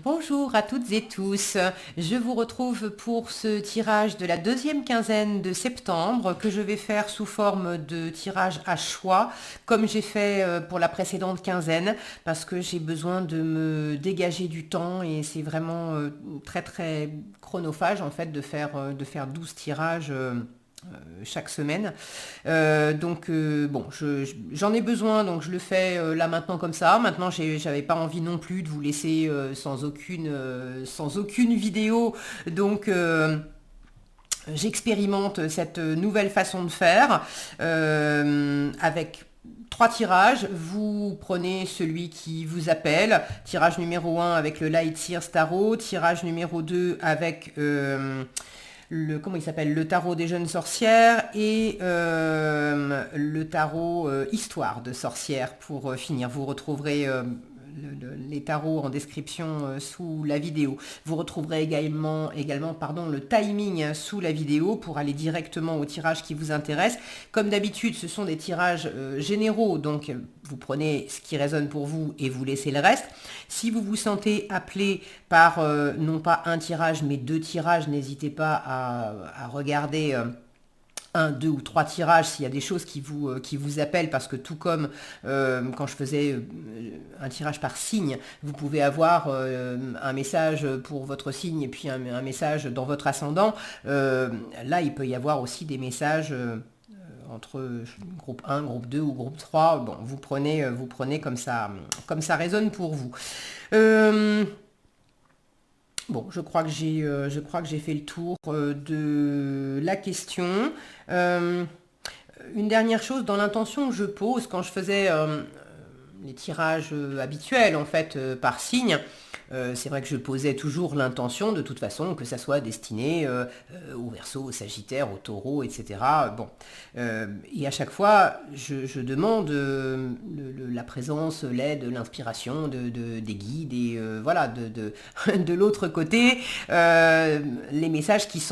Bonjour à toutes et tous, je vous retrouve pour ce tirage de la deuxième quinzaine de septembre que je vais faire sous forme de tirage à choix comme j'ai fait pour la précédente quinzaine parce que j'ai besoin de me dégager du temps et c'est vraiment très très chronophage en fait de faire 12 tirages chaque semaine. Bon, j'en ai besoin, donc je le fais là maintenant comme ça. Maintenant, j'avais pas envie non plus de vous laisser sans aucune vidéo. Donc, j'expérimente cette nouvelle façon de faire avec trois tirages. Vous prenez celui qui vous appelle. Tirage numéro 1 avec le Light Sears Tarot. Tirage numéro 2 avec comment il s'appelle, le tarot des jeunes sorcières et le tarot histoire de sorcières pour finir. Vous retrouverez les tarots en description sous la vidéo. Vous retrouverez également le timing sous la vidéo pour aller directement au tirage qui vous intéresse. Comme d'habitude, ce sont des tirages généraux, donc vous prenez ce qui résonne pour vous et vous laissez le reste. Si vous vous sentez appelé par non pas un tirage mais deux tirages, n'hésitez pas à regarder un, deux ou trois tirages s'il y a des choses qui vous appellent, parce que tout comme quand je faisais un tirage par signe, vous pouvez avoir un message pour votre signe et puis un message dans votre ascendant. Là, il peut y avoir aussi des messages entre groupe 1, groupe 2 ou groupe 3. Bon, vous prenez comme ça résonne pour vous. Bon, je crois que j'ai fait le tour de la question. Une dernière chose, dans l'intention que je pose quand je faisais les tirages habituels en fait par signe, c'est vrai que je posais toujours l'intention de toute façon que ça soit destiné au Verseau, au Sagittaire, au Taureau, etc. Bon, et à chaque fois, je demande la présence, l'aide, l'inspiration des guides et voilà, de l'autre côté, les messages qui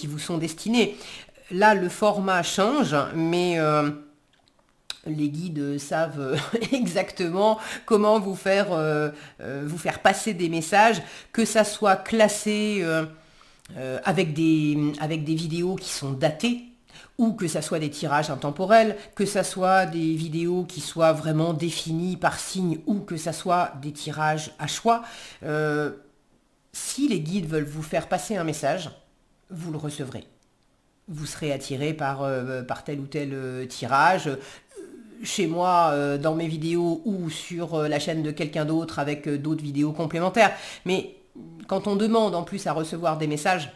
vous sont destinés. Là, le format change, mais les guides savent exactement comment vous faire passer des messages, que ça soit classé avec des vidéos qui sont datées, ou que ça soit des tirages intemporels, que ça soit des vidéos qui soient vraiment définies par signe, ou que ça soit des tirages à choix. Si les guides veulent vous faire passer un message, vous le recevrez. Vous serez attiré par tel ou tel tirage. Chez moi, dans mes vidéos ou sur la chaîne de quelqu'un d'autre avec d'autres vidéos complémentaires. Mais quand on demande en plus à recevoir des messages,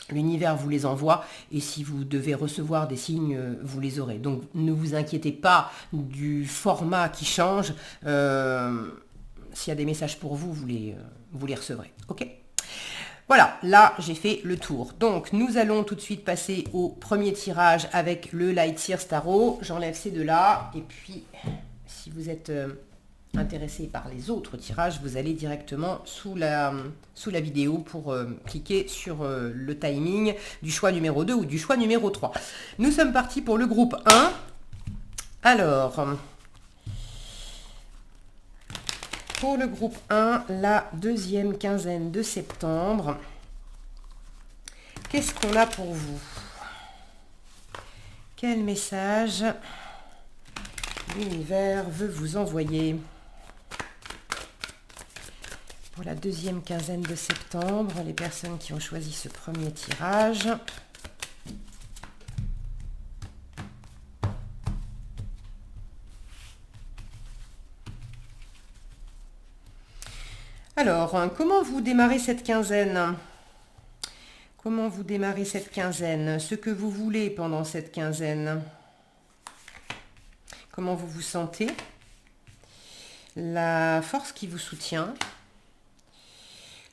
l'univers vous les envoie et si vous devez recevoir des signes, vous les aurez. Donc ne vous inquiétez pas du format qui change. S'il y a des messages pour vous, vous les recevrez. Ok ? Voilà, là j'ai fait le tour. Donc nous allons tout de suite passer au premier tirage avec le Light Sears Tarot. J'enlève ces deux-là et puis si vous êtes intéressé par les autres tirages, vous allez directement sous la vidéo pour cliquer sur le timing du choix numéro 2 ou du choix numéro 3. Nous sommes partis pour le groupe 1. Alors, pour le groupe 1, la deuxième quinzaine de septembre, qu'est-ce qu'on a pour vous? Quel message l'univers veut vous envoyer pour la deuxième quinzaine de septembre, les personnes qui ont choisi ce premier tirage? Alors, comment vous démarrez cette quinzaine? Comment vous démarrez cette quinzaine? Ce que vous voulez pendant cette quinzaine? Comment vous vous sentez? La force qui vous soutient?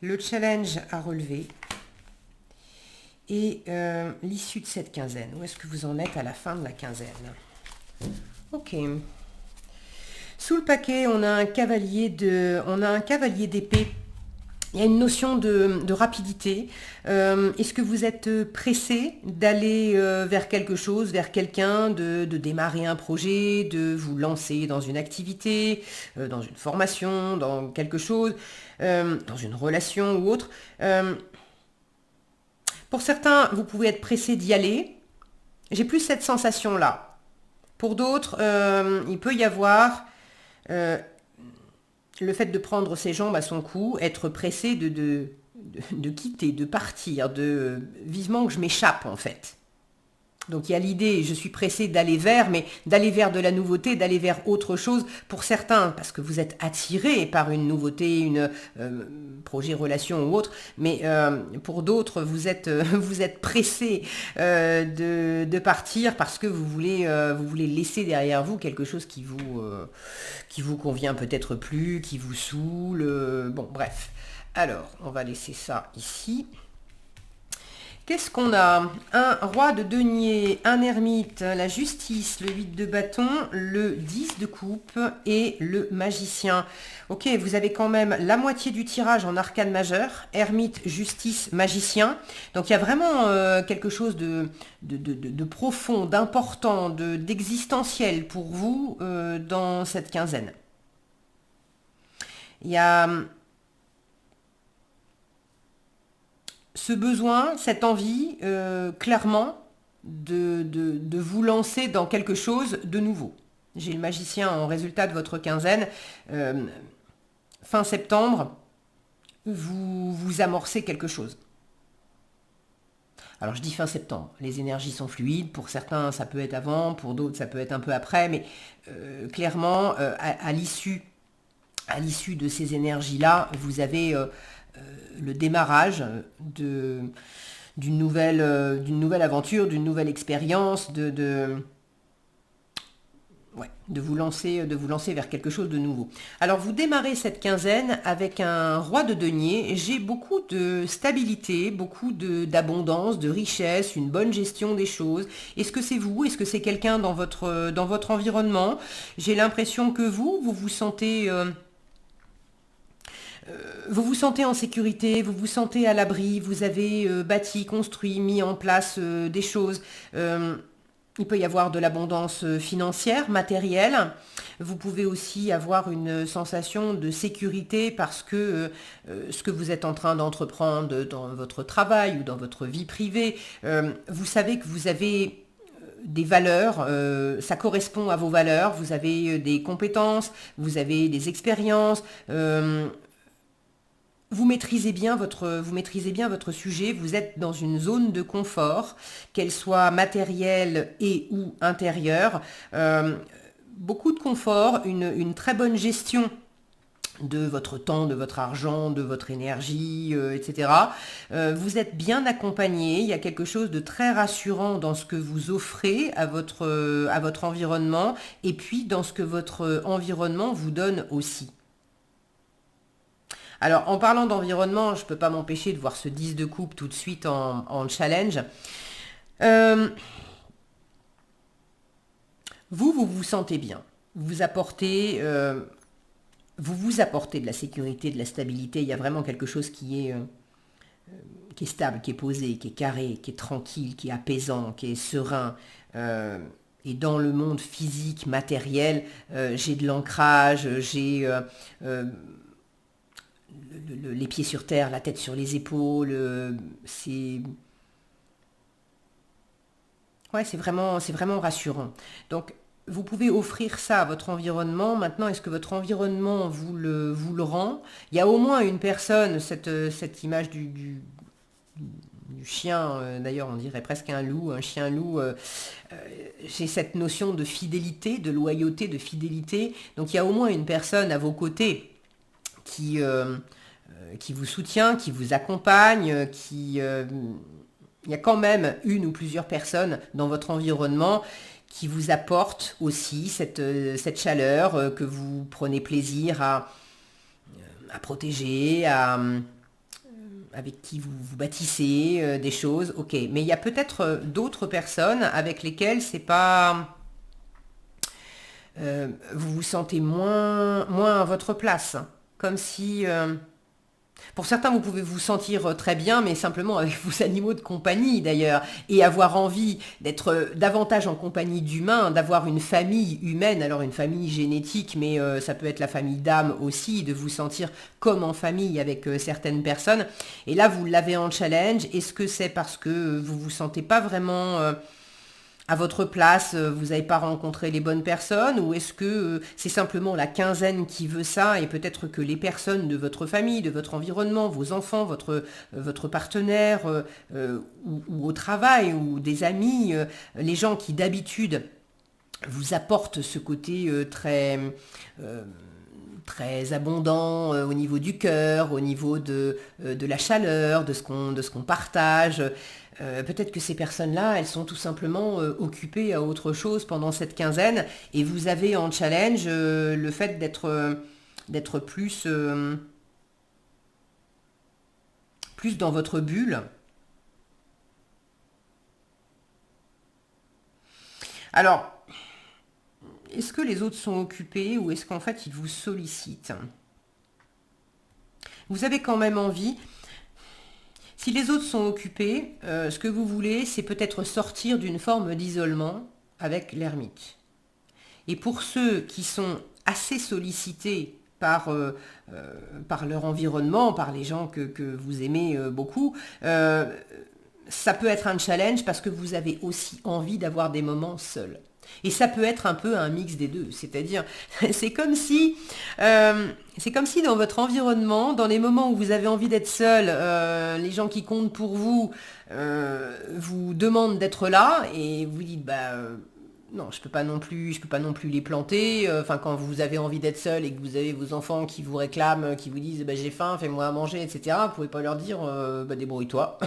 Le challenge à relever? Et l'issue de cette quinzaine? Où est-ce que vous en êtes à la fin de la quinzaine? Ok. Sous le paquet, on a un cavalier d'épée Il y a une notion de rapidité. Est-ce que vous êtes pressé d'aller vers quelque chose, vers quelqu'un, de démarrer un projet, de vous lancer dans une activité, dans une formation, dans quelque chose, dans une relation ou autre. Pour certains, vous pouvez être pressé d'y aller. J'ai plus cette sensation-là. Pour d'autres, il peut y avoir le fait de prendre ses jambes à son cou, être pressé de quitter, de partir, de vivement que je m'échappe en fait. Donc il y a l'idée, je suis pressé d'aller vers, mais d'aller vers de la nouveauté, d'aller vers autre chose pour certains, parce que vous êtes attiré par une nouveauté, une projet, relation ou autre, mais pour d'autres, vous êtes pressé de partir parce que vous voulez laisser derrière vous quelque chose qui vous convient peut-être plus, qui vous saoule, bon bref. Alors, on va laisser ça ici. Qu'est-ce qu'on a? Un roi de denier, un ermite, la justice, le 8 de bâton, le 10 de coupe et le magicien. Ok, vous avez quand même la moitié du tirage en arcane majeur, ermite, justice, magicien. Donc il y a vraiment quelque chose de profond, d'important, d'existentiel pour vous dans cette quinzaine. Il y a ce besoin, cette envie, clairement, de vous lancer dans quelque chose de nouveau. J'ai le magicien en résultat de votre quinzaine. Fin septembre, vous amorcez quelque chose. Alors je dis fin septembre, les énergies sont fluides, pour certains ça peut être avant, pour d'autres ça peut être un peu après, mais clairement, à l'issue de ces énergies-là, vous avez le démarrage d'une nouvelle aventure, d'une nouvelle expérience, de vous lancer vers quelque chose de nouveau. Alors vous démarrez cette quinzaine avec un roi de denier. J'ai beaucoup de stabilité, beaucoup d'abondance, de richesse, une bonne gestion des choses. Est-ce que c'est vous? Est-ce que c'est quelqu'un dans votre environnement? J'ai l'impression que vous vous sentez... vous vous sentez en sécurité, vous vous sentez à l'abri, vous avez bâti, construit, mis en place des choses. Il peut y avoir de l'abondance financière, matérielle. Vous pouvez aussi avoir une sensation de sécurité parce que ce que vous êtes en train d'entreprendre dans votre travail ou dans votre vie privée, vous savez que vous avez des valeurs, ça correspond à vos valeurs, vous avez des compétences, vous avez des expériences, vous maîtrisez bien votre sujet, vous êtes dans une zone de confort, qu'elle soit matérielle et ou intérieure. Beaucoup de confort, une très bonne gestion de votre temps, de votre argent, de votre énergie, etc. Vous êtes bien accompagné, il y a quelque chose de très rassurant dans ce que vous offrez à votre environnement et puis dans ce que votre environnement vous donne aussi. Alors, en parlant d'environnement, je ne peux pas m'empêcher de voir ce 10 de coupe tout de suite en challenge. Euh, vous vous sentez bien. Vous vous apportez de la sécurité, de la stabilité. Il y a vraiment quelque chose qui est stable, qui est posé, qui est carré, qui est tranquille, qui est apaisant, qui est serein. Et dans le monde physique, matériel, j'ai de l'ancrage, j'ai... les pieds sur terre, la tête sur les épaules, c'est vraiment rassurant. Donc, vous pouvez offrir ça à votre environnement. Maintenant, est-ce que votre environnement vous le rend? Il y a au moins une personne, cette image du chien, d'ailleurs on dirait presque un loup, un chien loup, j'ai cette notion de fidélité, de loyauté, de fidélité. Donc il y a au moins une personne à vos côtés qui vous soutient, qui vous accompagne, il y a quand même une ou plusieurs personnes dans votre environnement qui vous apportent aussi cette chaleur que vous prenez plaisir à protéger, avec qui vous bâtissez des choses. Ok, mais il y a peut-être d'autres personnes avec lesquelles c'est pas... vous vous sentez moins à votre place, comme si... Pour certains, vous pouvez vous sentir très bien, mais simplement avec vos animaux de compagnie d'ailleurs, et avoir envie d'être davantage en compagnie d'humains, d'avoir une famille humaine, alors une famille génétique, mais ça peut être la famille d'âme aussi, de vous sentir comme en famille avec certaines personnes. Et là, vous l'avez en challenge. Est-ce que c'est parce que vous vous sentez pas vraiment à votre place, vous n'avez pas rencontré les bonnes personnes, ou est-ce que c'est simplement la quinzaine qui veut ça et peut-être que les personnes de votre famille, de votre environnement, vos enfants, votre partenaire ou au travail ou des amis, les gens qui d'habitude vous apportent ce côté euh, très abondant au niveau du cœur, au niveau de la chaleur, de ce qu'on partage. Peut-être que ces personnes-là, elles sont tout simplement occupées à autre chose pendant cette quinzaine et vous avez en challenge le fait d'être plus dans votre bulle. Alors, est-ce que les autres sont occupés ou est-ce qu'en fait ils vous sollicitent? Vous avez quand même envie. Si les autres sont occupés, ce que vous voulez, c'est peut-être sortir d'une forme d'isolement avec l'ermite. Et pour ceux qui sont assez sollicités par leur environnement, par les gens que vous aimez beaucoup, ça peut être un challenge parce que vous avez aussi envie d'avoir des moments seuls. Et ça peut être un peu un mix des deux, c'est-à-dire c'est comme si dans votre environnement, dans les moments où vous avez envie d'être seul, les gens qui comptent pour vous vous demandent d'être là et vous dites non, je peux pas non plus les planter. Enfin, quand vous avez envie d'être seul et que vous avez vos enfants qui vous réclament, qui vous disent j'ai faim, fais-moi à manger, etc. Vous pouvez pas leur dire débrouille-toi.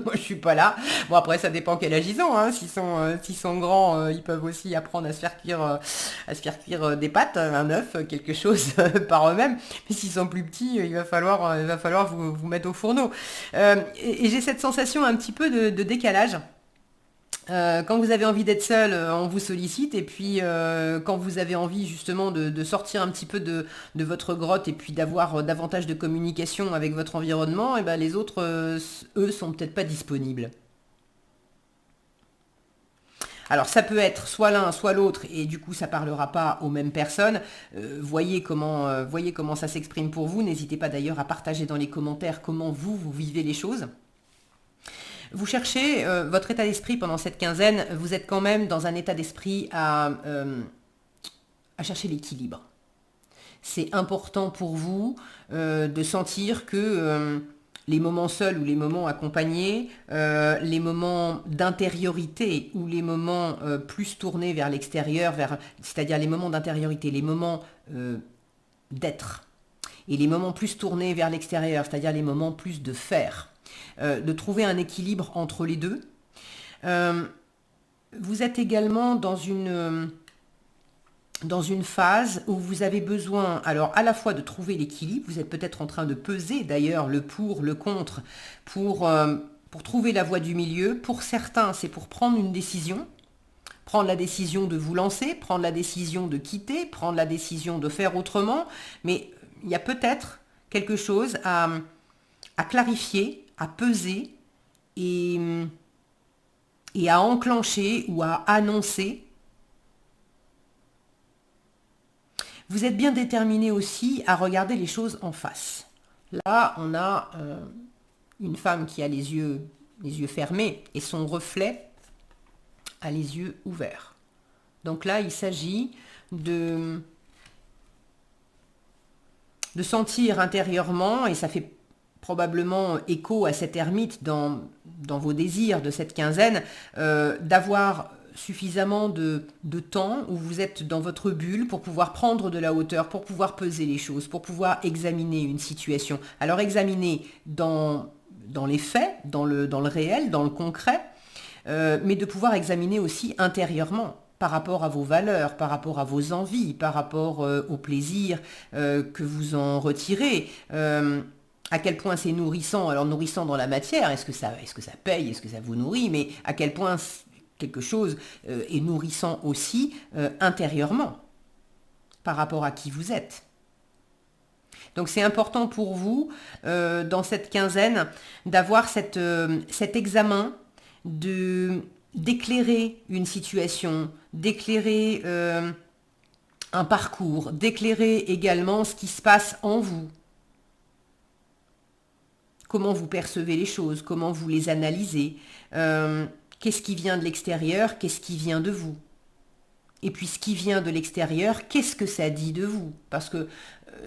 Moi, je suis pas là. Bon, après, ça dépend quel âge ils ont. Hein. S'ils sont grands, ils peuvent aussi apprendre à se faire cuire des pâtes, un œuf, quelque chose par eux-mêmes. Mais s'ils sont plus petits, il va falloir vous mettre au fourneau. Et j'ai cette sensation un petit peu de décalage. Quand vous avez envie d'être seul, on vous sollicite. Et puis, quand vous avez envie justement de sortir un petit peu de votre grotte et puis d'avoir davantage de communication avec votre environnement, et ben, les autres, eux, sont peut-être pas disponibles. Alors ça peut être soit l'un, soit l'autre, et du coup ça parlera pas aux mêmes personnes. Voyez comment ça s'exprime pour vous. N'hésitez pas d'ailleurs à partager dans les commentaires comment vous vivez les choses. Vous cherchez votre état d'esprit pendant cette quinzaine, vous êtes quand même dans un état d'esprit à chercher l'équilibre. C'est important pour vous de sentir que les moments seuls ou les moments accompagnés, les moments d'intériorité ou les moments plus tournés vers l'extérieur, c'est-à-dire les moments d'intériorité, les moments d'être, et les moments plus tournés vers l'extérieur, c'est-à-dire les moments plus de faire. De trouver un équilibre entre les deux. Vous êtes également dans une phase où vous avez besoin, alors à la fois de trouver l'équilibre, vous êtes peut-être en train de peser d'ailleurs le pour, le contre, pour trouver la voie du milieu. Pour certains, c'est pour prendre une décision, prendre la décision de vous lancer, prendre la décision de quitter, prendre la décision de faire autrement, mais il y a peut-être quelque chose à clarifier, à peser et à enclencher ou à annoncer. Vous êtes bien déterminé aussi à regarder les choses en face. Là, on a une femme qui a les yeux fermés et son reflet a les yeux ouverts. Donc là, il s'agit de sentir intérieurement, et ça fait probablement écho à cette ermite dans vos désirs de cette quinzaine, d'avoir suffisamment de temps où vous êtes dans votre bulle pour pouvoir prendre de la hauteur, pour pouvoir peser les choses, pour pouvoir examiner une situation. Alors examiner dans les faits, dans le réel, dans le concret, mais de pouvoir examiner aussi intérieurement par rapport à vos valeurs, par rapport à vos envies, par rapport au plaisir que vous en retirez. À quel point c'est nourrissant, alors nourrissant dans la matière, est-ce que ça paye, est-ce que ça vous nourrit, mais à quel point quelque chose est nourrissant aussi intérieurement par rapport à qui vous êtes. Donc c'est important pour vous, dans cette quinzaine, d'avoir cet examen, d'éclairer une situation, d'éclairer un parcours, d'éclairer également ce qui se passe en vous. Comment vous percevez les choses, comment vous les analysez, qu'est-ce qui vient de l'extérieur, qu'est-ce qui vient de vous. Et puis ce qui vient de l'extérieur, qu'est-ce que ça dit de vous? Parce que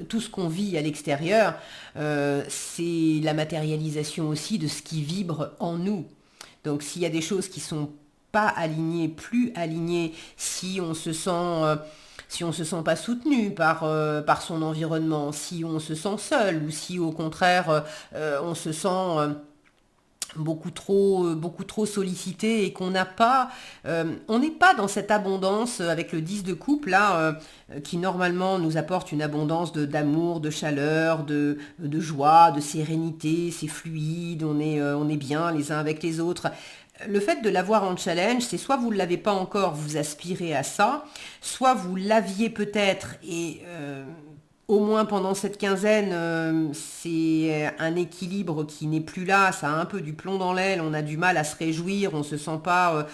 tout ce qu'on vit à l'extérieur, c'est la matérialisation aussi de ce qui vibre en nous. Donc s'il y a des choses qui sont pas alignées, plus alignées, si on se sent pas soutenu par son environnement, si on se sent seul ou si au contraire on se sent beaucoup trop sollicité et qu'on n'a pas, on n'est pas dans cette abondance avec le 10 de coupe là, qui normalement nous apporte une abondance d'amour, de chaleur, de joie, de sérénité, c'est fluide, on est bien les uns avec les autres. Le fait de l'avoir en challenge, c'est soit vous ne l'avez pas encore, vous aspirez à ça, soit vous l'aviez peut-être et au moins pendant cette quinzaine, c'est un équilibre qui n'est plus là, ça a un peu du plomb dans l'aile, on a du mal à se réjouir, on se sent pas,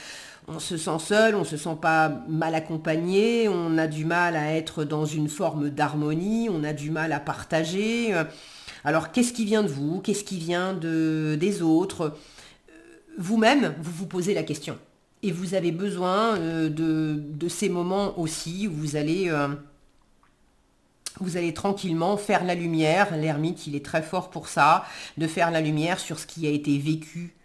on se sent seul, on se sent pas mal accompagné, on a du mal à être dans une forme d'harmonie, on a du mal à partager. Alors qu'est-ce qui vient de vous? Qu'est-ce qui vient des autres? Vous-même, vous vous posez la question. Et vous avez besoin de ces moments aussi où vous allez tranquillement faire la lumière. L'ermite, il est très fort pour ça, de faire la lumière sur ce qui a été vécu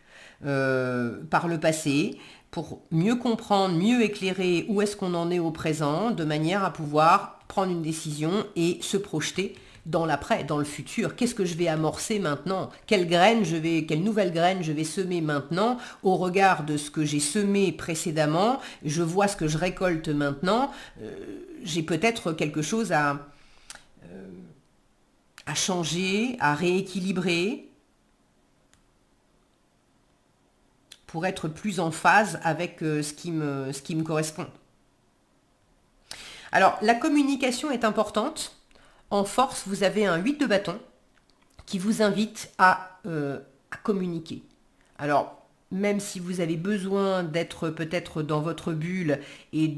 par le passé, pour mieux comprendre, mieux éclairer où est-ce qu'on en est au présent, de manière à pouvoir prendre une décision et se projeter dans l'après, dans le futur. Qu'est-ce que je vais amorcer maintenant? Quelle nouvelle graine je vais semer maintenant au regard de ce que j'ai semé précédemment? Je vois ce que je récolte maintenant. J'ai peut-être quelque chose à changer, à rééquilibrer pour être plus en phase avec ce qui me correspond. Alors, la communication est importante. En force, vous avez un 8 de bâton qui vous invite à communiquer. Alors, même si vous avez besoin d'être peut-être dans votre bulle et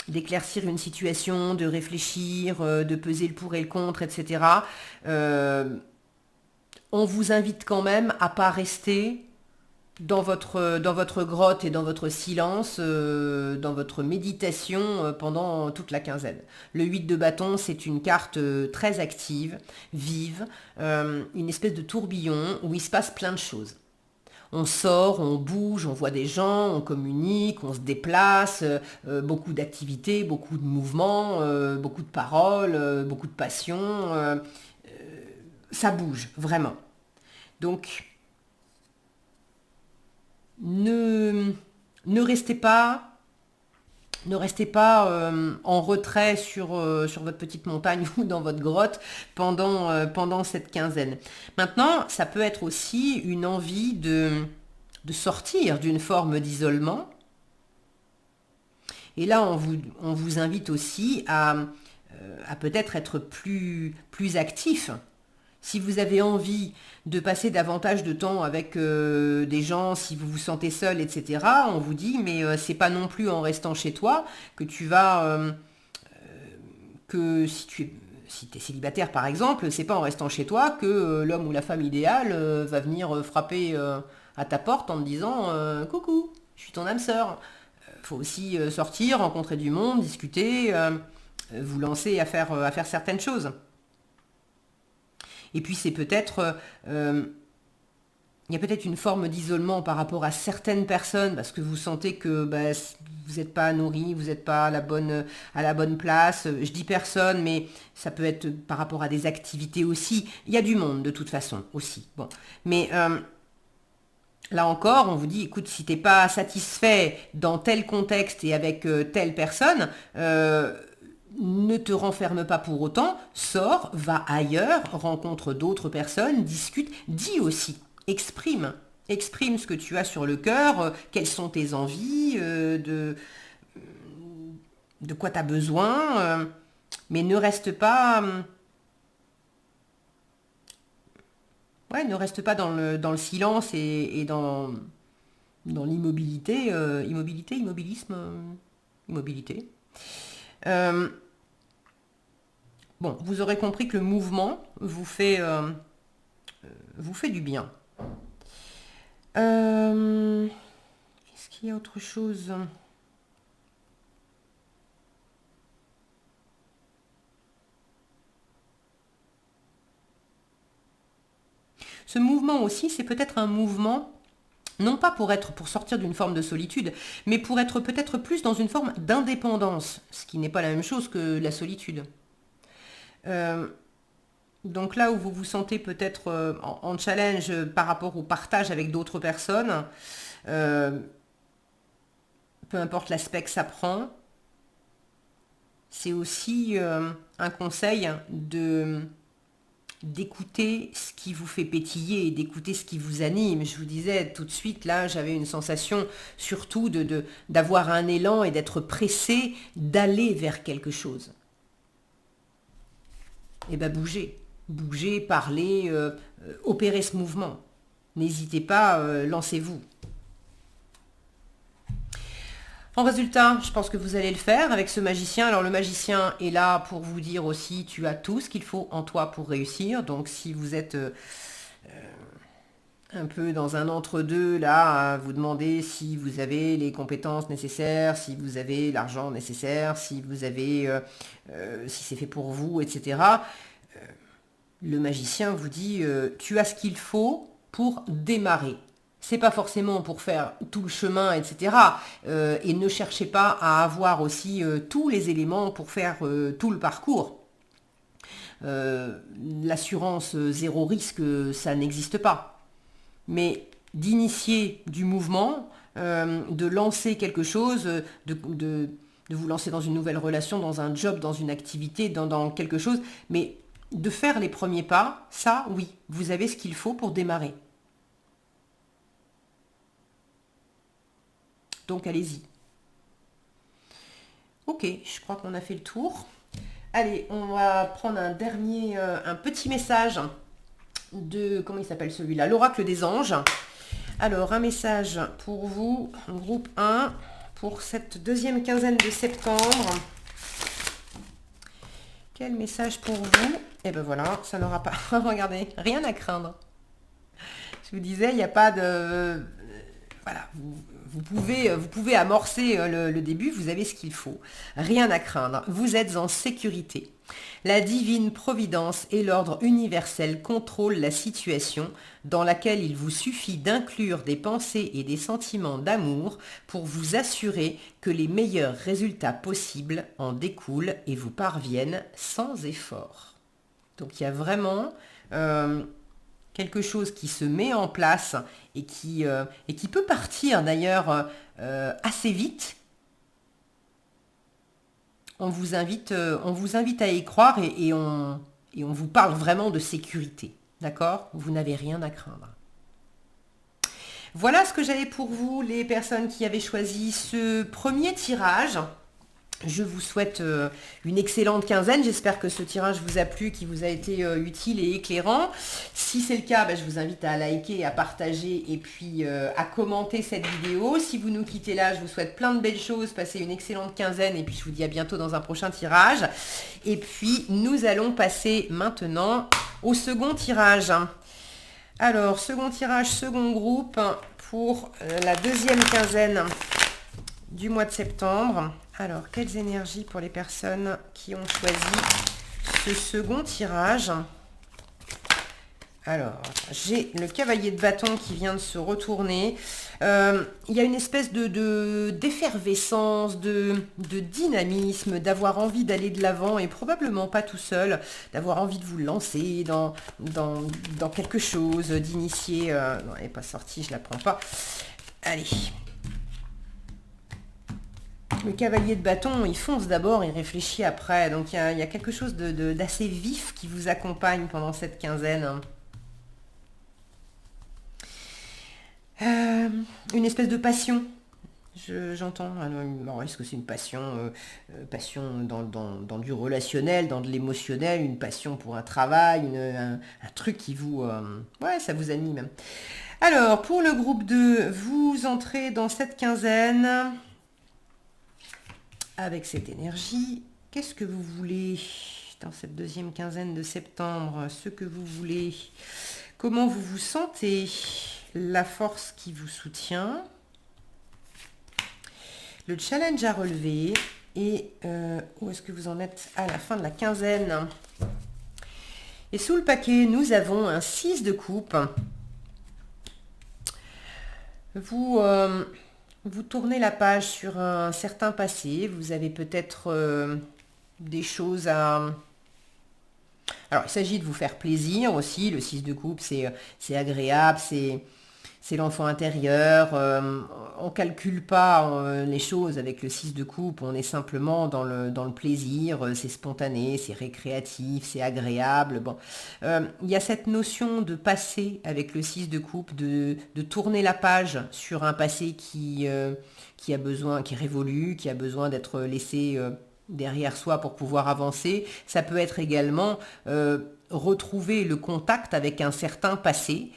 d'éclaircir une situation, de réfléchir, de peser le pour et le contre, etc., on vous invite quand même à pas rester dans votre grotte et dans votre silence, dans votre méditation pendant toute la quinzaine. Le 8 de bâton, c'est une carte très active, vive, une espèce de tourbillon où il se passe plein de choses. On sort, on bouge, on voit des gens, on communique, on se déplace, beaucoup d'activités, beaucoup de mouvements, beaucoup de paroles, beaucoup de passion. Ça bouge, vraiment. Donc, ne restez pas en retrait sur votre petite montagne ou dans votre grotte pendant cette quinzaine. Maintenant, ça peut être aussi une envie de sortir d'une forme d'isolement. Et là, on vous invite aussi à peut-être être plus actif. Si vous avez envie de passer davantage de temps avec des gens, si vous vous sentez seul, etc., on vous dit, mais c'est pas non plus en restant chez toi que tu vas... que si tu es célibataire par exemple, c'est pas en restant chez toi que l'homme ou la femme idéale va venir frapper à ta porte en te disant coucou, je suis ton âme sœur. Faut aussi sortir, rencontrer du monde, discuter, vous lancer à faire certaines choses. Et puis c'est peut-être, il y a peut-être une forme d'isolement par rapport à certaines personnes parce que vous sentez que vous n'êtes pas nourri, vous n'êtes pas à la bonne place. Je dis personne, mais ça peut être par rapport à des activités aussi. Il y a du monde de toute façon aussi. Bon, mais là encore, on vous dit, écoute, si t'es pas satisfait dans tel contexte et avec telle personne, ne te renferme pas pour autant, sors, va ailleurs, rencontre d'autres personnes, discute, dis aussi, exprime ce que tu as sur le cœur, quelles sont tes envies, de quoi tu as besoin. Mais ne reste pas... ouais, ne reste pas dans le silence et dans l'immobilité. Immobilisme immobilité. Bon, vous aurez compris que le mouvement vous fait du bien. Est-ce qu'il y a autre chose? Ce mouvement aussi, c'est peut-être un mouvement, non pas pour sortir d'une forme de solitude, mais pour être peut-être plus dans une forme d'indépendance, ce qui n'est pas la même chose que la solitude. Donc là où vous vous sentez peut-être en challenge par rapport au partage avec d'autres personnes, peu importe l'aspect que ça prend, c'est aussi un conseil d'écouter ce qui vous fait pétiller, d'écouter ce qui vous anime. Je vous disais tout de suite, là, j'avais une sensation surtout d'avoir un élan et d'être pressé d'aller vers quelque chose. Et bien bougez, parlez, opérez ce mouvement. N'hésitez pas, lancez-vous. En résultat, je pense que vous allez le faire avec ce magicien. Alors le magicien est là pour vous dire aussi, tu as tout ce qu'il faut en toi pour réussir. Donc si vous êtes un peu dans un entre-deux, là, à vous demander si vous avez les compétences nécessaires, si vous avez l'argent nécessaire, si vous avez, si c'est fait pour vous, etc. Le magicien vous dit, tu as ce qu'il faut pour démarrer. C'est pas forcément pour faire tout le chemin, etc. Et ne cherchez pas à avoir aussi tous les éléments pour faire tout le parcours. L'assurance zéro risque, ça n'existe pas. Mais d'initier du mouvement, de lancer quelque chose, de vous lancer dans une nouvelle relation, dans un job, dans une activité, dans quelque chose, mais de faire les premiers pas, ça, oui, vous avez ce qu'il faut pour démarrer. Donc allez-y. Ok, je crois qu'on a fait le tour. Allez, on va prendre un petit message de, comment il s'appelle celui-là? L'oracle des anges. Alors, un message pour vous, groupe 1, pour cette deuxième quinzaine de septembre. Quel message pour vous? Et ben voilà, ça n'aura pas, regardez, rien à craindre. Je vous disais, il n'y a pas de... Voilà, vous pouvez amorcer le début, vous avez ce qu'il faut. Rien à craindre, vous êtes en sécurité. La divine providence et l'ordre universel contrôlent la situation dans laquelle il vous suffit d'inclure des pensées et des sentiments d'amour pour vous assurer que les meilleurs résultats possibles en découlent et vous parviennent sans effort. Donc il y a vraiment quelque chose qui se met en place et qui peut partir d'ailleurs assez vite. On vous invite à y croire et on vous parle vraiment de sécurité. D'accord? Vous n'avez rien à craindre. Voilà ce que j'avais pour vous, les personnes qui avaient choisi ce premier tirage. Je vous souhaite une excellente quinzaine. J'espère que ce tirage vous a plu, qu'il vous a été utile et éclairant. Si c'est le cas, je vous invite à liker, à partager et puis à commenter cette vidéo. Si vous nous quittez là, je vous souhaite plein de belles choses. Passez une excellente quinzaine et puis je vous dis à bientôt dans un prochain tirage. Et puis nous allons passer maintenant au second tirage. Alors, second tirage, second groupe pour la deuxième quinzaine du mois de septembre. Alors, quelles énergies pour les personnes qui ont choisi ce second tirage? Alors, j'ai le cavalier de bâton qui vient de se retourner. Il y a une espèce d'effervescence, de dynamisme, d'avoir envie d'aller de l'avant et probablement pas tout seul, d'avoir envie de vous lancer dans quelque chose, d'initier... non, elle n'est pas sortie, je la prends pas. Allez. Le cavalier de bâton, il fonce d'abord, il réfléchit après. Donc il y a quelque chose d'assez vif qui vous accompagne pendant cette quinzaine. Une espèce de passion. J'entends. Alors, est-ce que c'est une passion, passion dans du relationnel, dans de l'émotionnel, une passion pour un travail, un truc qui vous... ouais, ça vous anime. Alors, pour le groupe 2, vous entrez dans cette quinzaine avec cette énergie. Qu'est-ce que vous voulez dans cette deuxième quinzaine de septembre? Ce que vous voulez. Comment vous vous sentez? La force qui vous soutient. Le challenge à relever. Et où est-ce que vous en êtes à la fin de la quinzaine? Et sous le paquet, nous avons un 6 de coupe. Vous tournez la page sur un certain passé. Vous avez peut-être des choses à... Alors, il s'agit de vous faire plaisir aussi. Le 6 de coupe, c'est agréable, c'est l'enfant intérieur. On ne calcule pas les choses avec le 6 de coupe. On est simplement dans le plaisir. C'est spontané, c'est récréatif, c'est agréable. Bon. Il y a cette notion de passer avec le 6 de coupe, de tourner la page sur un passé qui a besoin, qui est révolu, qui a besoin d'être laissé derrière soi pour pouvoir avancer. Ça peut être également retrouver le contact avec un certain passé,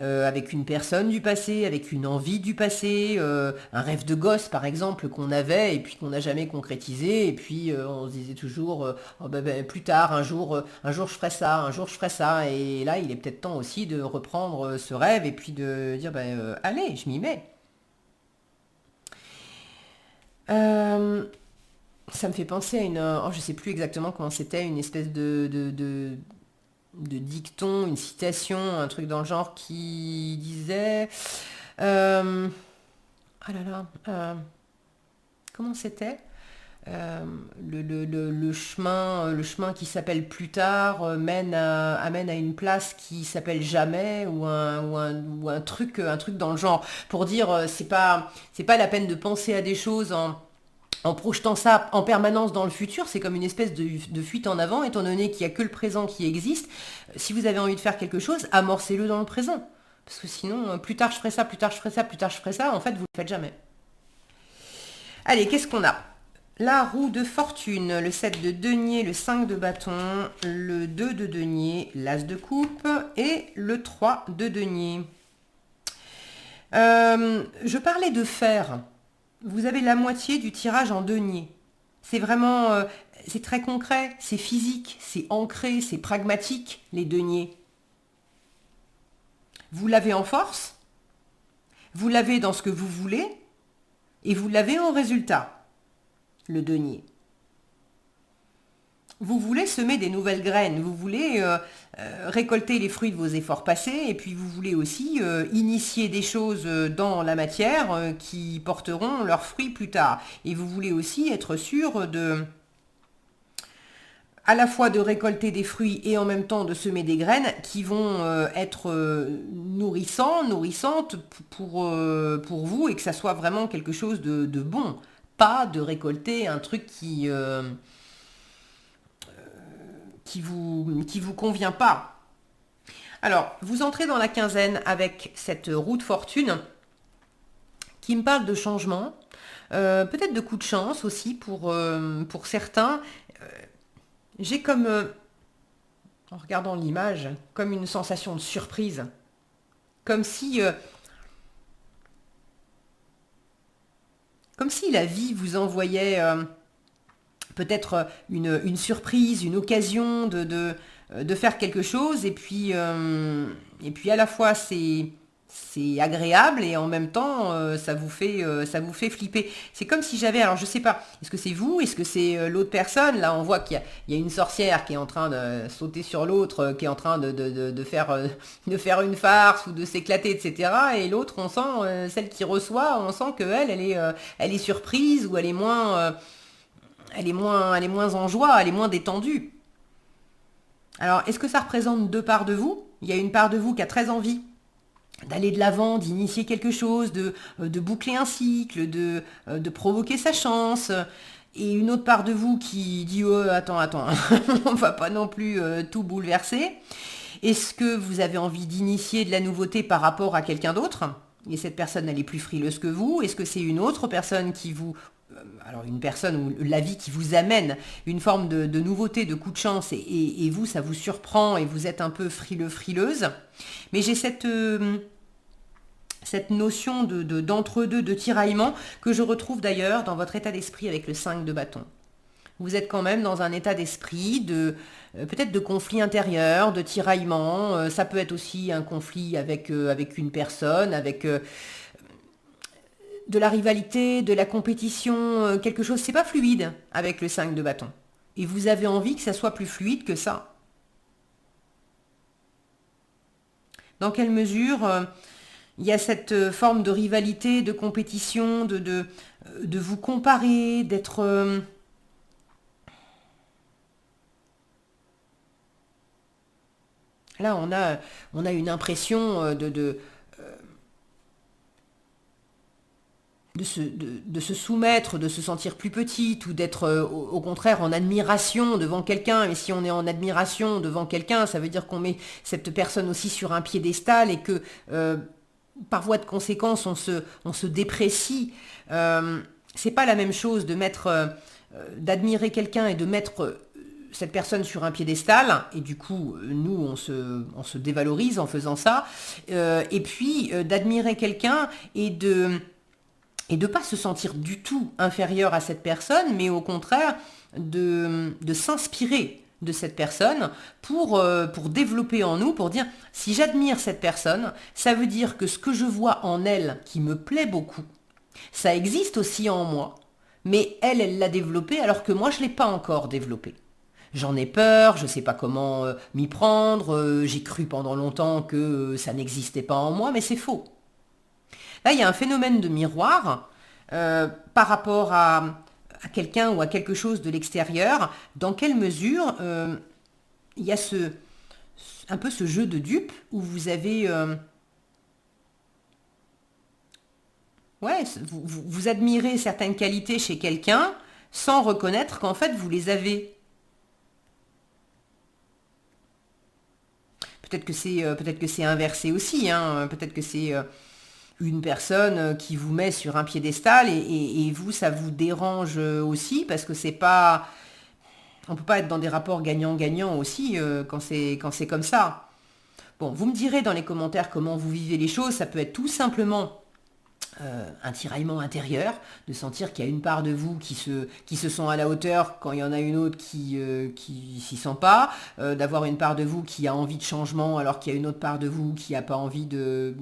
avec une personne du passé, avec une envie du passé, un rêve de gosse par exemple qu'on avait et puis qu'on n'a jamais concrétisé et puis on se disait toujours oh, plus tard, un jour je ferai ça, un jour je ferai ça, et là il est peut-être temps aussi de reprendre ce rêve et puis de dire allez, je m'y mets. Ça me fait penser à je sais plus exactement comment c'était, une espèce de dicton, une citation, un truc dans le genre qui disait, ah là là, comment c'était? Le chemin qui s'appelle plus tard amène à une place qui s'appelle jamais, ou un truc dans le genre, pour dire c'est pas la peine de penser à des choses en projetant ça en permanence dans le futur. C'est comme une espèce de fuite en avant, étant donné qu'il n'y a que le présent qui existe. Si vous avez envie de faire quelque chose, amorcez-le dans le présent. Parce que sinon, plus tard je ferai ça, plus tard je ferai ça, plus tard je ferai ça, en fait, vous ne le faites jamais. Allez, qu'est-ce qu'on a? La roue de fortune, le 7 de denier, le 5 de bâton, le 2 de denier, l'as de coupe et le 3 de denier. Je parlais de faire. Vous avez la moitié du tirage en denier. C'est vraiment, c'est très concret, c'est physique, c'est ancré, c'est pragmatique, les deniers. Vous l'avez en force, vous l'avez dans ce que vous voulez, et vous l'avez en résultat, le denier. Vous voulez semer des nouvelles graines, vous voulez récolter les fruits de vos efforts passés, et puis vous voulez aussi initier des choses dans la matière qui porteront leurs fruits plus tard. Et vous voulez aussi être sûr à la fois de récolter des fruits et en même temps de semer des graines qui vont être nourrissantes pour vous, et que ça soit vraiment quelque chose de bon. Pas de récolter un truc qui vous convient pas. Alors, vous entrez dans la quinzaine avec cette roue de fortune qui me parle de changement, peut-être de coups de chance aussi pour certains. J'ai comme, en regardant l'image, comme une sensation de surprise. Comme si la vie vous envoyait peut-être une surprise, une occasion de faire quelque chose, et puis à la fois c'est agréable et en même temps ça vous fait flipper. C'est comme si j'avais, alors je sais pas, est-ce que c'est vous, est-ce que c'est l'autre personne? Là on voit qu'il y a une sorcière qui est en train de sauter sur l'autre, qui est en train de faire une farce ou de s'éclater, etc. Et l'autre, on sent, celle qui reçoit, on sent qu'elle elle est surprise, ou elle est moins en joie, elle est moins détendue. Alors, est-ce que ça représente deux parts de vous? Il y a une part de vous qui a très envie d'aller de l'avant, d'initier quelque chose, de boucler un cycle, de provoquer sa chance. Et une autre part de vous qui dit oh, attends, on va pas non plus tout bouleverser. Est-ce que vous avez envie d'initier de la nouveauté par rapport à quelqu'un d'autre? et cette personne, elle est plus frileuse que vous? Est-ce que c'est une autre personne qui vous... alors une personne ou la vie qui vous amène une forme de nouveauté, de coup de chance, et vous, ça vous surprend et vous êtes un peu frileux, frileuse. Mais j'ai cette notion d'entre-deux, de tiraillement, que je retrouve d'ailleurs dans votre état d'esprit avec le 5 de bâton. Vous êtes quand même dans un état d'esprit peut-être de conflit intérieur, de tiraillement. Ça peut être aussi un conflit avec une personne, avec de la rivalité, de la compétition, quelque chose. C'est pas fluide avec le 5 de bâton. Et vous avez envie que ça soit plus fluide que ça. Dans quelle mesure il y a cette forme de rivalité, de compétition, de vous comparer, d'être... Là, on a une impression de se soumettre, de se sentir plus petite ou d'être au contraire en admiration devant quelqu'un. Et si on est en admiration devant quelqu'un, ça veut dire qu'on met cette personne aussi sur un piédestal et que par voie de conséquence, on se déprécie. C'est pas la même chose d'admirer quelqu'un et de mettre cette personne sur un piédestal, et du coup, nous, on se dévalorise en faisant ça, et puis d'admirer quelqu'un et de pas se sentir du tout inférieur à cette personne, mais au contraire de s'inspirer de cette personne pour développer en nous, pour dire, si j'admire cette personne, ça veut dire que ce que je vois en elle, qui me plaît beaucoup, ça existe aussi en moi, mais elle l'a développé alors que moi, je ne l'ai pas encore développé. J'en ai peur, je ne sais pas comment m'y prendre, j'ai cru pendant longtemps que ça n'existait pas en moi, mais c'est faux. Là, il y a un phénomène de miroir par rapport à quelqu'un ou à quelque chose de l'extérieur. Dans quelle mesure il y a un peu ce jeu de dupe où vous avez... ouais, vous admirez certaines qualités chez quelqu'un sans reconnaître qu'en fait, vous les avez. Peut-être que c'est inversé aussi, hein. Peut-être que c'est une personne qui vous met sur un piédestal et vous, ça vous dérange aussi parce que c'est pas... On peut pas être dans des rapports gagnant-gagnant aussi quand c'est comme ça. Bon, vous me direz dans les commentaires comment vous vivez les choses. Ça peut être tout simplement un tiraillement intérieur, de sentir qu'il y a une part de vous qui se sent à la hauteur quand il y en a une autre qui s'y sent pas, d'avoir une part de vous qui a envie de changement alors qu'il y a une autre part de vous qui n'a pas envie de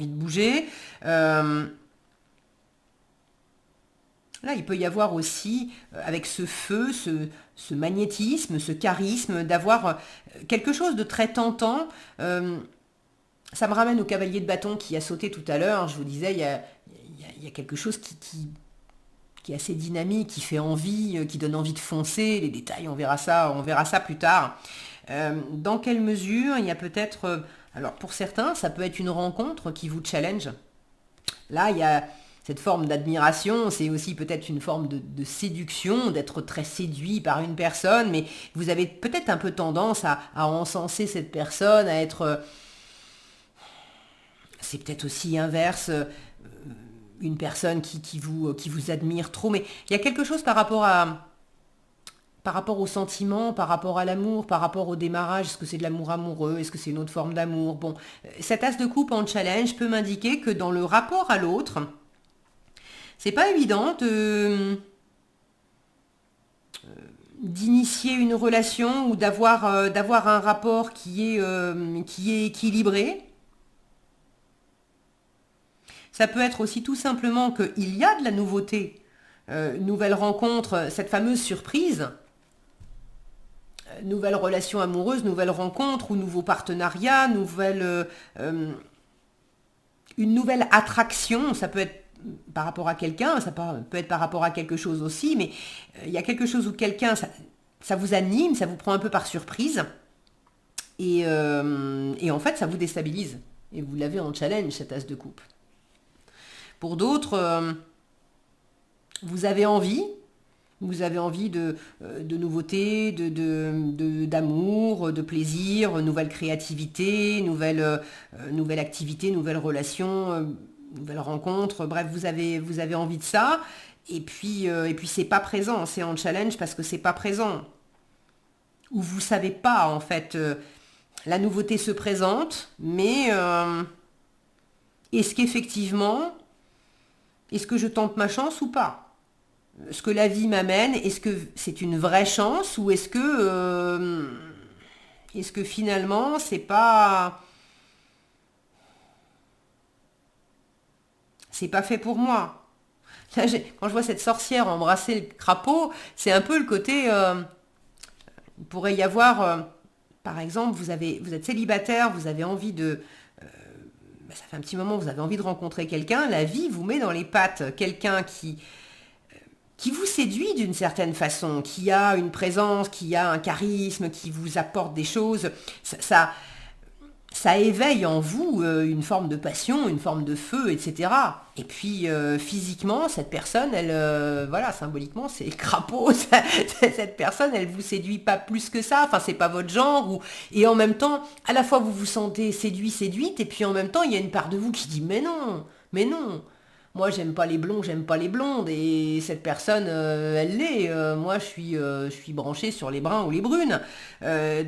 bouger. Là, il peut y avoir aussi, avec ce feu, ce magnétisme, ce charisme, d'avoir quelque chose de très tentant. Ça me ramène au cavalier de bâton qui a sauté tout à l'heure. Je vous disais, il y a quelque chose qui est assez dynamique, qui fait envie, qui donne envie de foncer. Les détails, on verra ça plus tard. Dans quelle mesure il y a peut-être... alors pour certains, ça peut être une rencontre qui vous challenge. Là, il y a cette forme d'admiration, c'est aussi peut-être une forme de séduction, d'être très séduit par une personne, mais vous avez peut-être un peu tendance à encenser cette personne, à être... c'est peut-être aussi inverse, une personne qui vous admire trop, mais il y a quelque chose par rapport au sentiment, par rapport à l'amour, par rapport au démarrage. Est-ce que c'est de l'amour amoureux? Est-ce que c'est une autre forme d'amour? Bon, cet as de coupe en challenge peut m'indiquer que dans le rapport à l'autre, c'est pas évident d'initier une relation ou d'avoir un rapport qui est équilibré. Ça peut être aussi tout simplement qu'il y a de la nouveauté, nouvelle rencontre, cette fameuse surprise, nouvelle relation amoureuse, nouvelle rencontre ou nouveau partenariat, une nouvelle attraction. Ça peut être par rapport à quelqu'un, ça peut être par rapport à quelque chose aussi, mais il y a quelque chose où quelqu'un, ça vous anime, ça vous prend un peu par surprise, et en fait, ça vous déstabilise. Et vous l'avez en challenge, cet as de coupe. Pour d'autres, vous avez envie, Vous avez envie de nouveautés, d'amour, de plaisir, nouvelle créativité, nouvelle activité, nouvelle relation, nouvelle rencontre. Bref, vous avez envie de ça. Et puis c'est pas présent. C'est en challenge parce que c'est pas présent. Ou vous savez pas, en fait. La nouveauté se présente, mais est-ce qu'effectivement, est-ce que je tente ma chance ou pas? Ce que la vie m'amène, est-ce que c'est une vraie chance ou est-ce que finalement c'est pas fait pour moi. Là, quand je vois cette sorcière embrasser le crapaud, c'est un peu le côté il pourrait y avoir par exemple, vous êtes célibataire, vous avez envie ça fait un petit moment, vous avez envie de rencontrer quelqu'un, la vie vous met dans les pattes quelqu'un qui vous séduit d'une certaine façon, qui a une présence, qui a un charisme, qui vous apporte des choses, ça éveille en vous une forme de passion, une forme de feu, etc. Et puis physiquement, cette personne, elle, voilà, symboliquement, c'est le crapaud. Cette personne, elle vous séduit pas plus que ça. Enfin, c'est pas votre genre. Et en même temps, à la fois vous vous sentez séduite, et puis en même temps, il y a une part de vous qui dit mais non, mais non. Moi, j'aime pas les blonds, j'aime pas les blondes. Et cette personne, elle l'est. Moi, je suis branchée sur les bruns ou les brunes.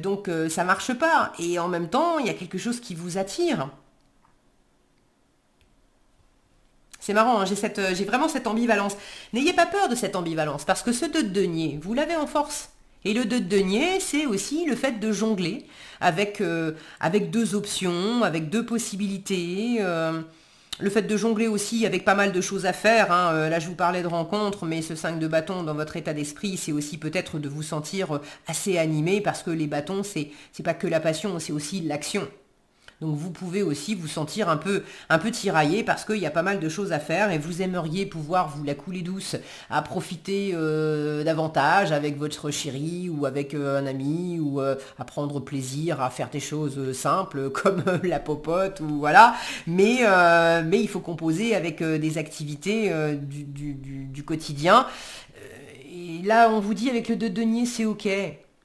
Donc, ça marche pas. Et en même temps, il y a quelque chose qui vous attire. C'est marrant, hein, j'ai vraiment cette ambivalence. N'ayez pas peur de cette ambivalence, parce que ce 2 de denier, vous l'avez en force. Et le 2 de denier, c'est aussi le fait de jongler avec deux options, avec deux possibilités. Le fait de jongler aussi avec pas mal de choses à faire, hein. Là, je vous parlais de rencontres, mais ce 5 de bâton dans votre état d'esprit, c'est aussi peut-être de vous sentir assez animé, parce que les bâtons, c'est pas que la passion, c'est aussi l'action. Donc vous pouvez aussi vous sentir un peu tiraillé parce qu'il y a pas mal de choses à faire et vous aimeriez pouvoir vous la couler douce à profiter davantage avec votre chéri ou avec un ami ou à prendre plaisir à faire des choses simples comme la popote ou voilà. Mais il faut composer avec des activités du quotidien. Et là, on vous dit avec le 2 de denier, c'est ok.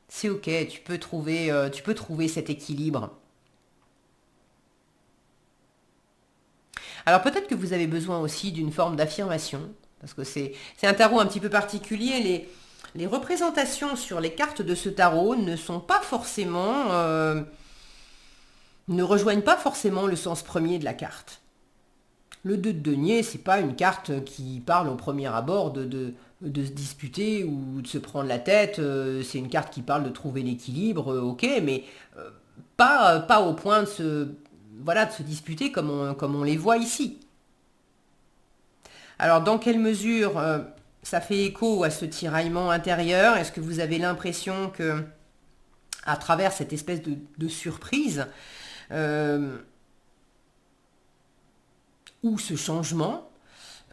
C'est ok, tu peux trouver cet équilibre. Alors peut-être que vous avez besoin aussi d'une forme d'affirmation, parce que c'est un tarot un petit peu particulier. Les représentations sur les cartes de ce tarot ne sont pas forcément, ne rejoignent pas forcément le sens premier de la carte. Le 2 de denier, c'est pas une carte qui parle au premier abord de se disputer ou de se prendre la tête. C'est une carte qui parle de trouver l'équilibre, ok, mais pas au point voilà, de se disputer comme on les voit ici. Alors, dans quelle mesure ça fait écho à ce tiraillement intérieur? Est-ce que vous avez l'impression que, à travers cette espèce de surprise, ou ce changement,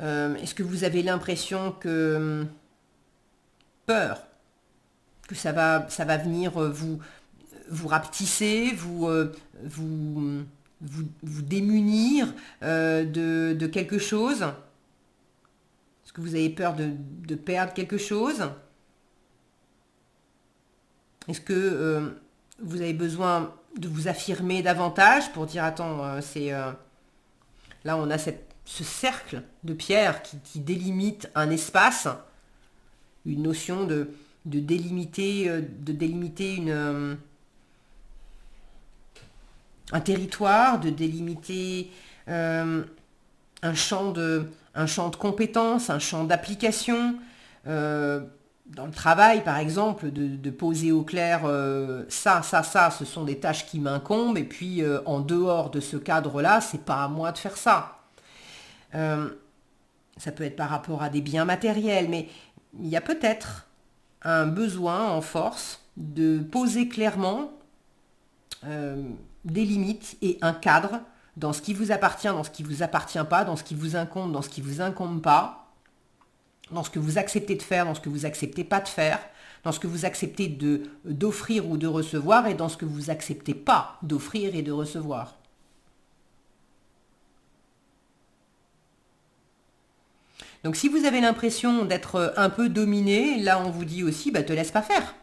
est-ce que vous avez l'impression que peur, que ça va venir vous rapetisser, vous démunir de quelque chose? Est-ce que vous avez peur de perdre quelque chose? Est-ce que vous avez besoin de vous affirmer davantage pour dire attends, là on a ce cercle de pierre qui délimite un espace, une notion de délimiter un territoire, de délimiter un champ de compétences, un champ d'application. Dans le travail, par exemple, de poser au clair ça, ce sont des tâches qui m'incombent, et puis en dehors de ce cadre-là, c'est pas à moi de faire ça. Ça peut être par rapport à des biens matériels, mais il y a peut-être un besoin en force de poser clairement des limites et un cadre dans ce qui vous appartient, dans ce qui vous appartient pas, dans ce qui vous incombe, dans ce qui vous incombe pas, dans ce que vous acceptez de faire, dans ce que vous acceptez pas de faire, dans ce que vous acceptez d'offrir ou de recevoir et dans ce que vous acceptez pas d'offrir et de recevoir. Donc si vous avez l'impression d'être un peu dominé, là on vous dit aussi, te laisse pas faire.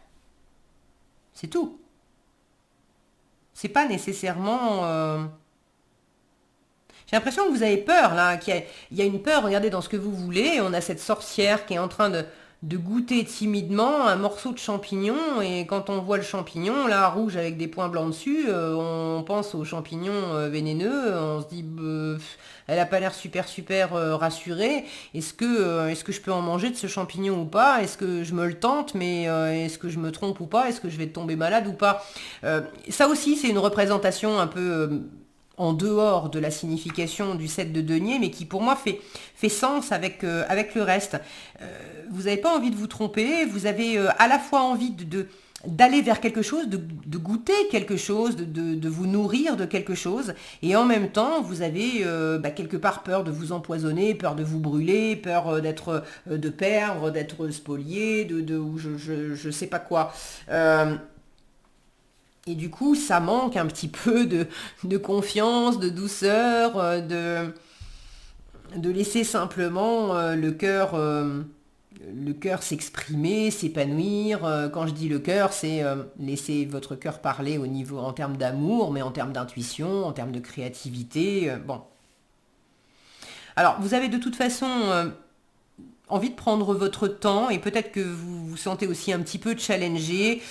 C'est tout. C'est pas nécessairement... J'ai l'impression que vous avez peur, là, il y a une peur, regardez, dans ce que vous voulez. On a cette sorcière qui est en train de goûter timidement un morceau de champignon. Et quand on voit le champignon, là, rouge avec des points blancs dessus, on pense aux champignons vénéneux. On se dit, elle a pas l'air super rassurée. Est-ce que je peux en manger de ce champignon ou pas? Est-ce que je me le tente, mais est-ce que je me trompe ou pas? Est-ce que je vais tomber malade ou pas? Ça aussi, c'est une représentation un peu... en dehors de la signification du 7 de denier, mais qui pour moi fait sens avec le reste. Vous n'avez pas envie de vous tromper, vous avez à la fois envie d'aller vers quelque chose, de goûter quelque chose, de vous nourrir de quelque chose, et en même temps, vous avez quelque part peur de vous empoisonner, peur de vous brûler, peur de perdre, d'être spolié, ou je sais pas quoi. Et du coup, ça manque un petit peu de confiance, de douceur, de laisser simplement le cœur s'exprimer, s'épanouir. Quand je dis le cœur, c'est laisser votre cœur parler au niveau en termes d'amour, mais en termes d'intuition, en termes de créativité. Bon. Alors, vous avez de toute façon envie de prendre votre temps et peut-être que vous vous sentez aussi un petit peu challengé.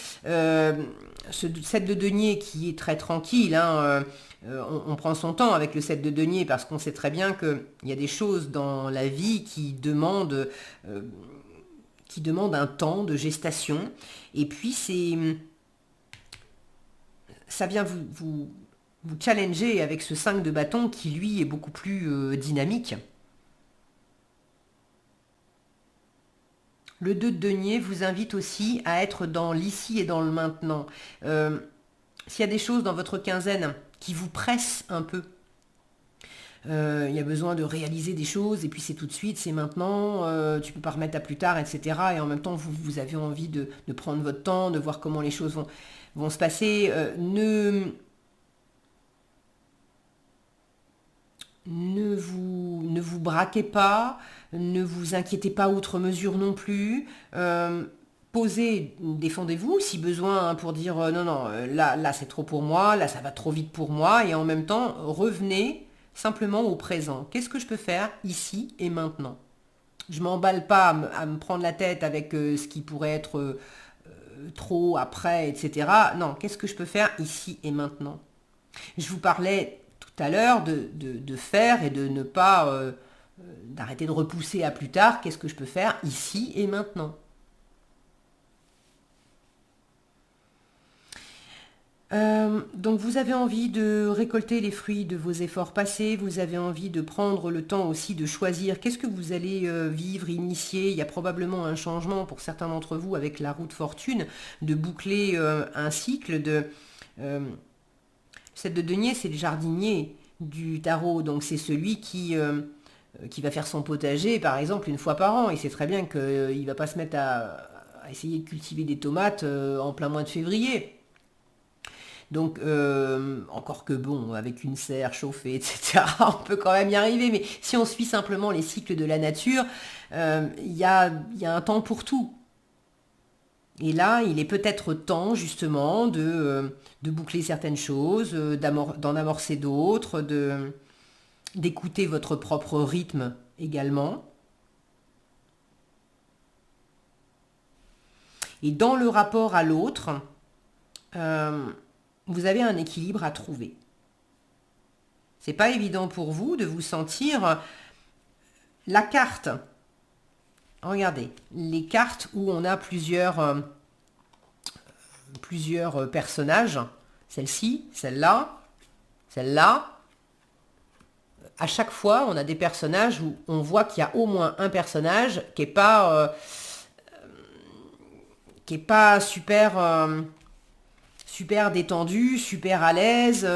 Ce 7 de denier qui est très tranquille, hein, on prend son temps avec le 7 de denier parce qu'on sait très bien qu'il y a des choses dans la vie qui demandent un temps de gestation. Et puis ça vient vous challenger avec ce 5 de bâton qui lui est beaucoup plus dynamique. Le 2 de denier vous invite aussi à être dans l'ici et dans le maintenant. S'il y a des choses dans votre quinzaine qui vous pressent un peu, il y a besoin de réaliser des choses et puis c'est tout de suite, c'est maintenant, tu peux pas remettre à plus tard, etc. Et en même temps, vous avez envie de prendre votre temps, de voir comment les choses vont se passer. Ne vous braquez pas, ne vous inquiétez pas outre mesure non plus. Posez, défendez-vous si besoin, hein, pour dire non, là c'est trop pour moi, là ça va trop vite pour moi. Et en même temps, revenez simplement au présent. Qu'est-ce que je peux faire ici et maintenant? Je m'emballe pas à me prendre la tête avec ce qui pourrait être trop après, etc. Non, qu'est-ce que je peux faire ici et maintenant? Je vous parlais tout à l'heure de faire et de ne pas d'arrêter de repousser à plus tard. Qu'est-ce que je peux faire ici et maintenant? Donc vous avez envie de récolter les fruits de vos efforts passés, vous avez envie de prendre le temps aussi de choisir qu'est-ce que vous allez vivre, initier. Il y a probablement un changement pour certains d'entre vous avec la roue de fortune, de boucler un cycle de... le 7 de denier, c'est le jardinier du tarot, donc c'est celui qui va faire son potager, par exemple, une fois par an. Il sait très bien qu'il ne va pas se mettre à essayer de cultiver des tomates en plein mois de février. Donc, encore que bon, avec une serre chauffée, etc., on peut quand même y arriver. Mais si on suit simplement les cycles de la nature, il y a un temps pour tout. Et là, il est peut-être temps justement de boucler certaines choses, d'en amorcer d'autres, d'écouter votre propre rythme également. Et dans le rapport à l'autre, vous avez un équilibre à trouver. C'est pas évident pour vous de vous sentir la carte. Regardez, les cartes où on a plusieurs personnages, celle-ci, celle-là, celle-là. À chaque fois, on a des personnages où on voit qu'il y a au moins un personnage qui est pas super détendu, super à l'aise.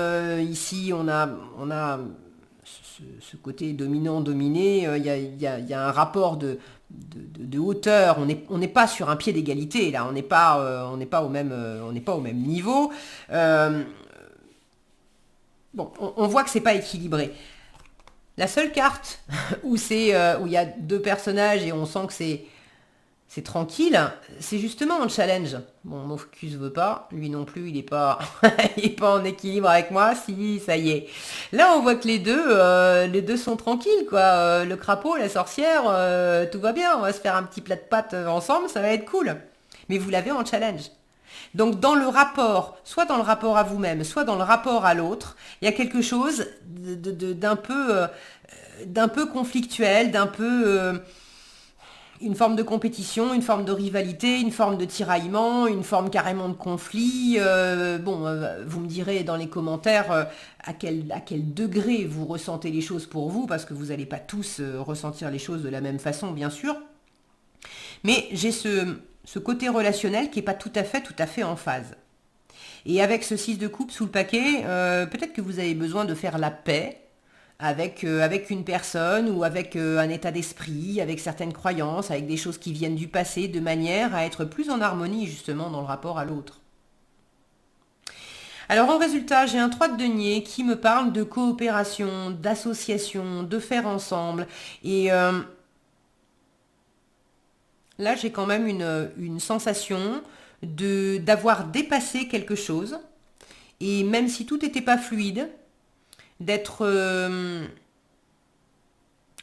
Ici, on a ce côté dominant-dominé. Il y a un rapport de hauteur. On n'est pas sur un pied d'égalité là. On n'est pas au même niveau. Bon, on voit que c'est pas équilibré. La seule carte où où il y a deux personnages et on sent que c'est tranquille, c'est justement un challenge. Bon, mon focus veut pas, lui non plus, il est pas, il est pas en équilibre avec moi. Si, ça y est. Là, on voit que les deux sont tranquilles, quoi. Le crapaud, la sorcière, tout va bien. On va se faire un petit plat de pâtes ensemble, ça va être cool. Mais vous l'avez en challenge. Donc dans le rapport, soit dans le rapport à vous-même, soit dans le rapport à l'autre, il y a quelque chose d'un peu conflictuel, d'un peu une forme de compétition, une forme de rivalité, une forme de tiraillement, une forme carrément de conflit. Vous me direz dans les commentaires à quel degré vous ressentez les choses pour vous, parce que vous n'allez pas tous ressentir les choses de la même façon, bien sûr. Mais j'ai ce côté relationnel qui n'est pas tout à fait en phase. Et avec ce 6 de coupe sous le paquet, peut-être que vous avez besoin de faire la paix avec une personne ou avec un état d'esprit, avec certaines croyances, avec des choses qui viennent du passé, de manière à être plus en harmonie justement dans le rapport à l'autre. Alors en résultat, j'ai un 3 de denier qui me parle de coopération, d'association, de faire ensemble. Et là, j'ai quand même une sensation d'avoir dépassé quelque chose. Et même si tout n'était pas fluide, d'être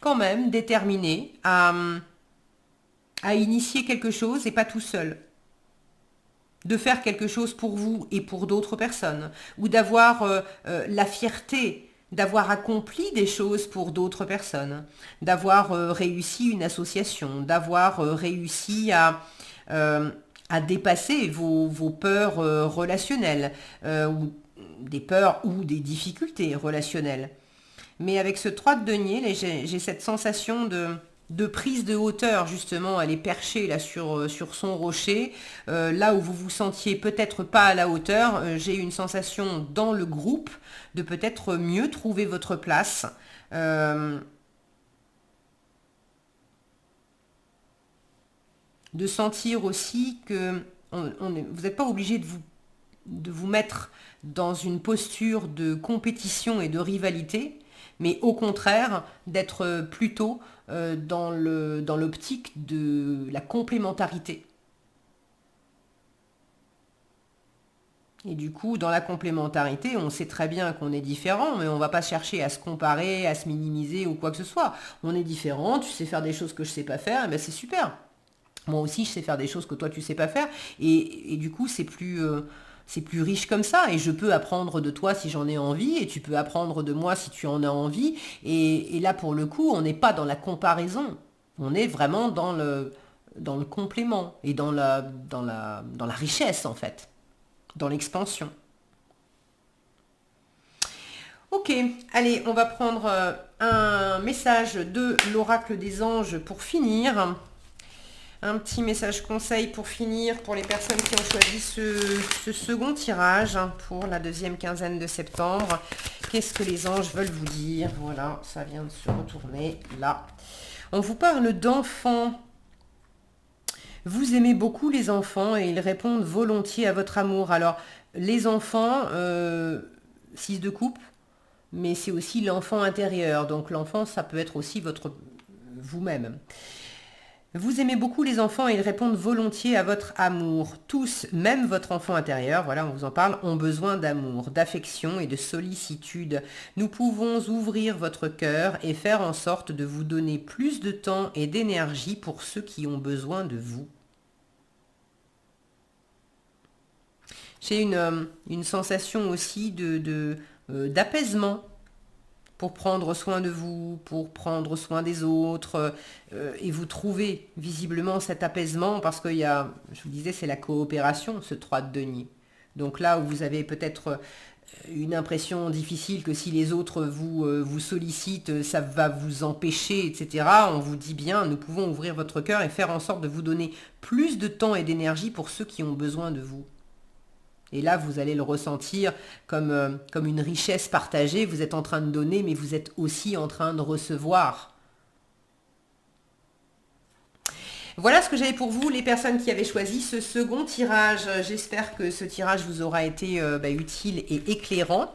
quand même déterminé à initier quelque chose et pas tout seul. De faire quelque chose pour vous et pour d'autres personnes. Ou d'avoir la fierté d'avoir accompli des choses pour d'autres personnes. D'avoir réussi une association. D'avoir réussi à dépasser vos peurs relationnelles. Ou des peurs ou des difficultés relationnelles. Mais avec ce 3 de denier, j'ai cette sensation de prise de hauteur, justement. Elle est perchée là sur son rocher. Là où vous vous sentiez peut-être pas à la hauteur, j'ai une sensation dans le groupe de peut-être mieux trouver votre place. De sentir aussi que vous n'êtes pas obligé de vous mettre dans une posture de compétition et de rivalité, mais au contraire d'être plutôt dans l'optique de la complémentarité. Et du coup, dans la complémentarité, on sait très bien qu'on est différent, mais on ne va pas chercher à se comparer, à se minimiser ou quoi que ce soit. On est différent, tu sais faire des choses que je ne sais pas faire, et ben c'est super. Moi aussi, je sais faire des choses que toi, tu ne sais pas faire. Et du coup, c'est plus riche comme ça. Et je peux apprendre de toi si j'en ai envie. Et tu peux apprendre de moi si tu en as envie. Et là, pour le coup, on n'est pas dans la comparaison. On est vraiment dans le complément. Et dans la richesse, en fait. Dans l'expansion. Ok, allez, on va prendre un message de l'oracle des anges pour finir. Un petit message conseil pour finir pour les personnes qui ont choisi ce second tirage pour la deuxième quinzaine de septembre. Qu'est-ce que les anges veulent vous dire? Voilà, ça vient de se retourner là. On vous parle d'enfants. Vous aimez beaucoup les enfants et ils répondent volontiers à votre amour. Alors, les enfants, 6 de coupe, mais c'est aussi l'enfant intérieur. Donc l'enfant, ça peut être aussi vous-même. Vous aimez beaucoup les enfants et ils répondent volontiers à votre amour. Tous, même votre enfant intérieur, voilà, on vous en parle, ont besoin d'amour, d'affection et de sollicitude. Nous pouvons ouvrir votre cœur et faire en sorte de vous donner plus de temps et d'énergie pour ceux qui ont besoin de vous. J'ai une sensation aussi d'apaisement pour prendre soin de vous, pour prendre soin des autres, et vous trouvez visiblement cet apaisement parce qu'il y a, je vous disais, c'est la coopération, ce 3 de denier. Donc là où vous avez peut-être une impression difficile que si les autres vous sollicitent, ça va vous empêcher, etc. On vous dit bien, nous pouvons ouvrir votre cœur et faire en sorte de vous donner plus de temps et d'énergie pour ceux qui ont besoin de vous. Et là, vous allez le ressentir comme une richesse partagée. Vous êtes en train de donner, mais vous êtes aussi en train de recevoir. Voilà ce que j'avais pour vous, les personnes qui avaient choisi ce second tirage. J'espère que ce tirage vous aura été utile et éclairant.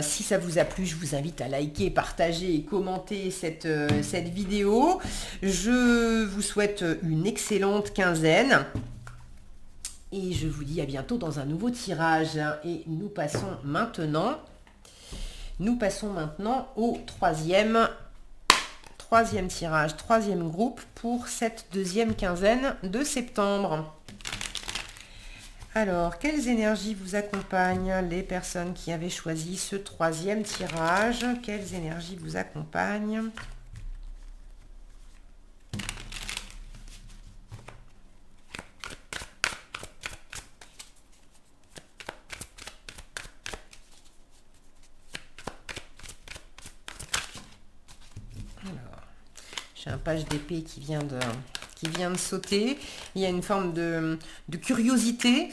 Si ça vous a plu, je vous invite à liker, partager et commenter cette vidéo. Je vous souhaite une excellente quinzaine. Et je vous dis à bientôt dans un nouveau tirage. Et nous passons maintenant au troisième tirage, troisième groupe pour cette deuxième quinzaine de septembre. Alors, quelles énergies vous accompagnent les personnes qui avaient choisi ce troisième tirage? Quelles énergies vous accompagnent? J'ai un page d'épée qui vient de sauter. Il y a une forme de curiosité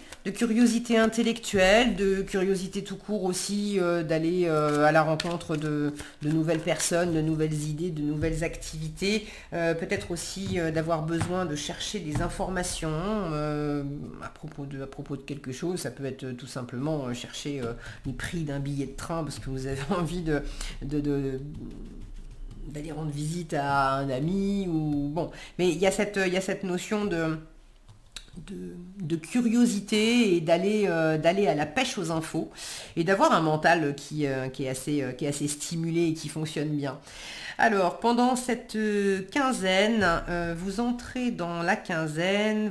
intellectuelle, de curiosité tout court aussi, d'aller à la rencontre de nouvelles personnes, de nouvelles idées, de nouvelles activités. Peut-être aussi d'avoir besoin de chercher des informations à propos de quelque chose. Ça peut être tout simplement chercher les prix d'un billet de train parce que vous avez envie d'aller rendre visite à un ami ou bon, mais il y a cette notion de curiosité et d'aller à la pêche aux infos et d'avoir un mental qui est assez stimulé et qui fonctionne bien. Alors pendant cette quinzaine, vous entrez dans la quinzaine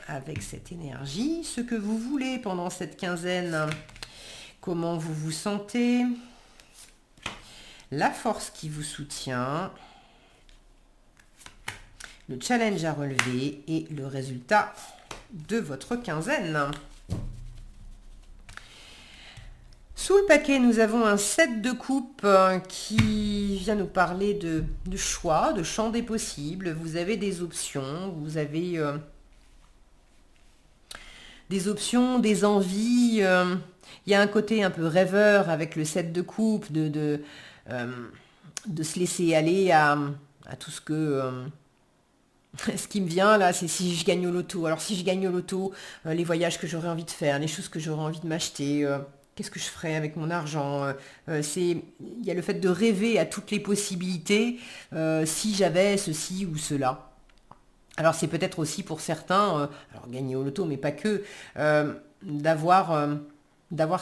avec cette énergie, ce que vous voulez pendant cette quinzaine, comment vous vous sentez, la force qui vous soutient, le challenge à relever et le résultat de votre quinzaine. Sous le paquet, nous avons un 7 de coupe qui vient nous parler de choix, de champ des possibles. Vous avez des options, vous avez des options, des envies. Il y a un côté un peu rêveur avec le 7 de coupe, de se laisser aller à tout ce que... ce qui me vient là, c'est si je gagne au loto. Alors si je gagne au loto, les voyages que j'aurais envie de faire, les choses que j'aurais envie de m'acheter, qu'est-ce que je ferais avec mon argent, il y a le fait de rêver à toutes les possibilités, si j'avais ceci ou cela. Alors c'est peut-être aussi pour certains, alors gagner au loto, mais pas que, d'avoir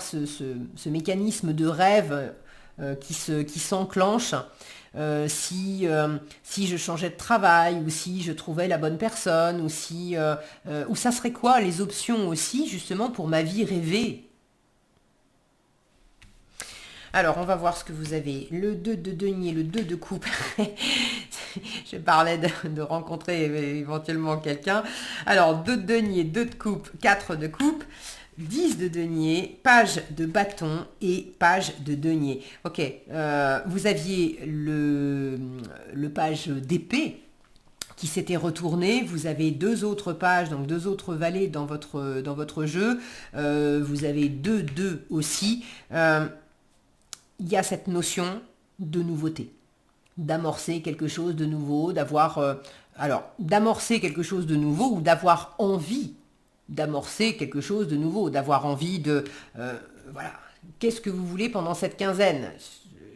ce mécanisme de rêve qui s'enclenche si je changeais de travail ou si je trouvais la bonne personne ou ça serait quoi les options aussi justement pour ma vie rêvée. Alors, on va voir ce que vous avez. Le 2 de denier, le 2 de coupe. Je parlais de rencontrer éventuellement quelqu'un. Alors, 2 de denier, 2 de coupe, 4 de coupe. 10 de denier, page de bâton et page de denier. Ok, vous aviez le page d'épée qui s'était retourné. Vous avez deux autres pages, donc deux autres valets dans votre jeu. Vous avez 2 aussi. Il y a cette notion de nouveauté, d'amorcer quelque chose de nouveau, d'amorcer quelque chose de nouveau ou d'avoir envie d'amorcer quelque chose de nouveau, d'avoir envie de... voilà, qu'est-ce que vous voulez pendant cette quinzaine?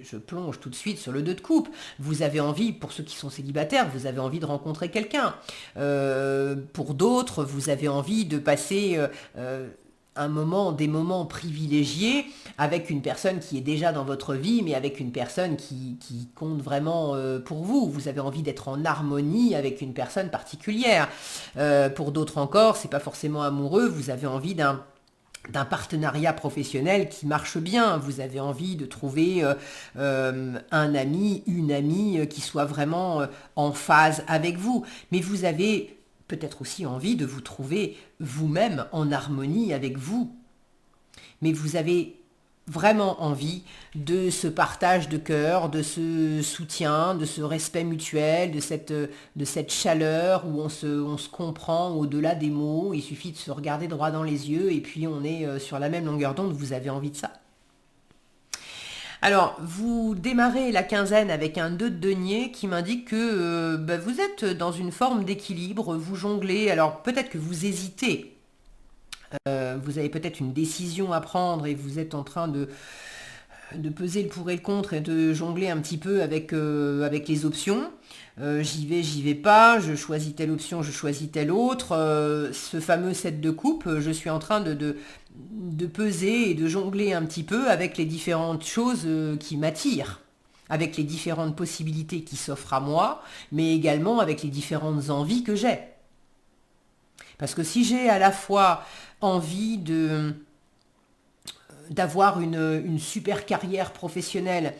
Je plonge tout de suite sur le 2 de coupe. Vous avez envie, pour ceux qui sont célibataires, vous avez envie de rencontrer quelqu'un. Pour d'autres, vous avez envie de passer... des moments privilégiés avec une personne qui est déjà dans votre vie, mais avec une personne qui compte vraiment pour vous. Vous avez envie d'être en harmonie avec une personne particulière. Pour d'autres encore, c'est pas forcément amoureux, vous avez envie d'un partenariat professionnel qui marche bien. Vous avez envie de trouver un ami, une amie qui soit vraiment en phase avec vous. Mais vous avez peut-être aussi envie de vous trouver vous-même en harmonie avec vous. Mais vous avez vraiment envie de ce partage de cœur, de ce soutien, de ce respect mutuel, de cette chaleur où on se comprend au-delà des mots. Il suffit de se regarder droit dans les yeux et puis on est sur la même longueur d'onde. Vous avez envie de ça. Alors, vous démarrez la quinzaine avec un 2 de denier qui m'indique que vous êtes dans une forme d'équilibre, vous jonglez. Alors, peut-être que vous hésitez Vous avez peut-être une décision à prendre et vous êtes en train de peser le pour et le contre et de jongler un petit peu avec les options. J'y vais pas, je choisis telle option, je choisis telle autre. Ce fameux set de coupe, je suis en train de peser et de jongler un petit peu avec les différentes choses qui m'attirent, avec les différentes possibilités qui s'offrent à moi, mais également avec les différentes envies que j'ai. Parce que si j'ai à la fois envie d'avoir une super carrière professionnelle,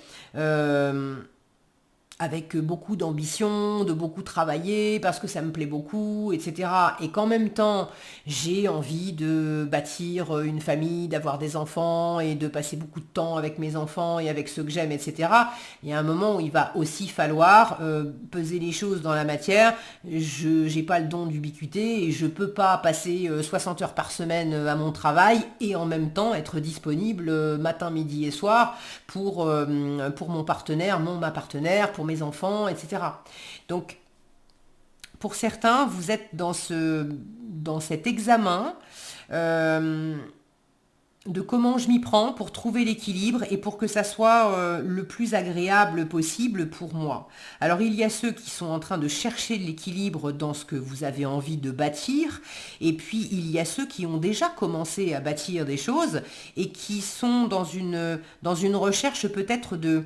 avec beaucoup d'ambition, de beaucoup travailler, parce que ça me plaît beaucoup, etc. Et qu'en même temps, j'ai envie de bâtir une famille, d'avoir des enfants et de passer beaucoup de temps avec mes enfants et avec ceux que j'aime, etc. Il y a un moment où il va aussi falloir peser les choses dans la matière. Je n'ai pas le don d'ubiquité et je ne peux pas passer 60 heures par semaine à mon travail et en même temps être disponible matin, midi et soir pour mon partenaire, ma partenaire, pour mes enfants, etc. Donc, pour certains, vous êtes dans cet examen euh, de comment je m'y prends pour trouver l'équilibre et pour que ça soit le plus agréable possible pour moi. Alors il y a ceux qui sont en train de chercher l'équilibre dans ce que vous avez envie de bâtir, et puis il y a ceux qui ont déjà commencé à bâtir des choses et qui sont dans une recherche peut-être de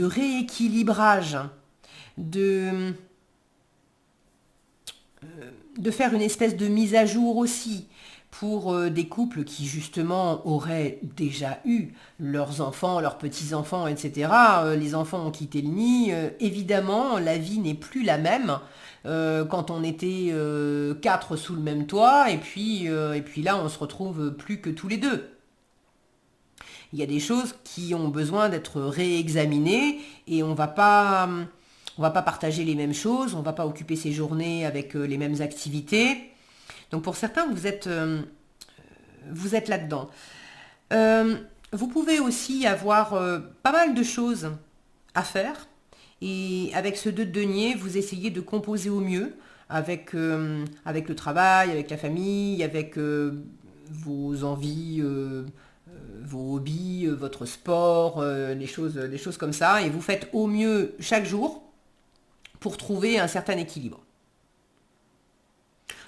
rééquilibrage, de, de faire une espèce de mise à jour aussi pour des couples qui justement auraient déjà eu leurs enfants, leurs petits-enfants, etc. Les enfants ont quitté le nid. Évidemment, la vie n'est plus la même quand on était quatre sous le même toit, et puis là, on se retrouve plus que tous les deux. Il y a des choses qui ont besoin d'être réexaminées et on va pas partager les mêmes choses, on va pas occuper ses journées avec les mêmes activités. Donc pour certains, vous êtes là-dedans. Euh, Vous pouvez aussi avoir pas mal de choses à faire. Et avec ce 2 de denier, vous essayez de composer au mieux avec le travail, avec la famille, avec vos envies, vos hobbies, votre sport, des choses comme ça. Et vous faites au mieux chaque jour pour trouver un certain équilibre.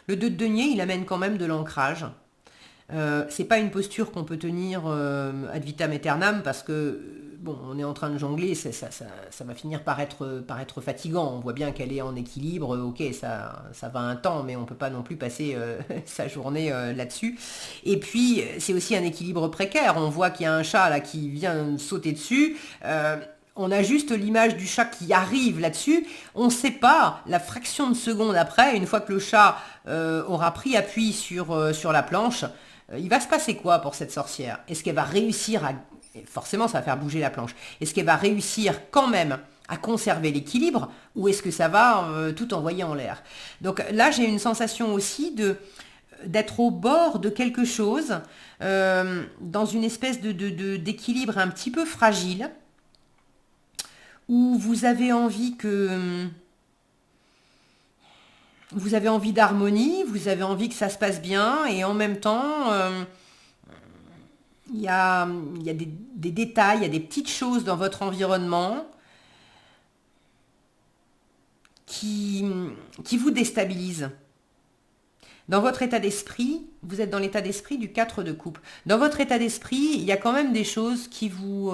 Le 2 de denier, il amène quand même de l'ancrage. C'est pas une posture qu'on peut tenir ad vitam aeternam parce que bon, on est en train de jongler, ça va finir par être fatigant. On voit bien qu'elle est en équilibre, ok, ça va un temps, mais on peut pas non plus passer sa journée là-dessus. Et puis c'est aussi un équilibre précaire. On voit qu'il y a un chat là qui vient sauter dessus. On a juste l'image du chat qui arrive là-dessus. On ne sait pas la fraction de seconde après, une fois que le chat aura pris appui sur la planche, il va se passer quoi pour cette sorcière? Est-ce qu'elle va réussir à... Forcément, ça va faire bouger la planche. Est-ce qu'elle va réussir quand même à conserver l'équilibre ou est-ce que ça va tout envoyer en l'air? Donc là, j'ai une sensation aussi d'être au bord de quelque chose, dans une espèce d'équilibre un petit peu fragile, où vous avez envie d'harmonie, vous avez envie que ça se passe bien, et en même temps, il y a des détails, il y a des petites choses dans votre environnement qui, qui vous déstabilisent. Dans votre état d'esprit, vous êtes dans l'état d'esprit du 4 de coupe. Dans votre état d'esprit, il y a quand même des choses qui vous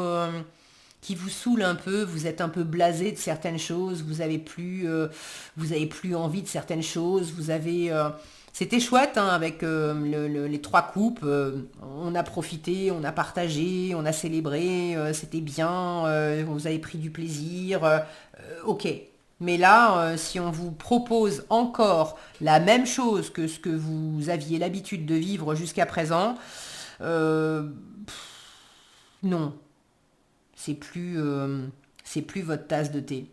saoulent un peu, vous êtes un peu blasé de certaines choses, vous avez plus envie de certaines choses, c'était chouette hein, avec les 3 coupes, on a profité, on a partagé, on a célébré, c'était bien, vous avez pris du plaisir, ok. Mais là, si on vous propose encore la même chose que ce que vous aviez l'habitude de vivre jusqu'à présent, euh, non, c'est plus votre tasse de thé.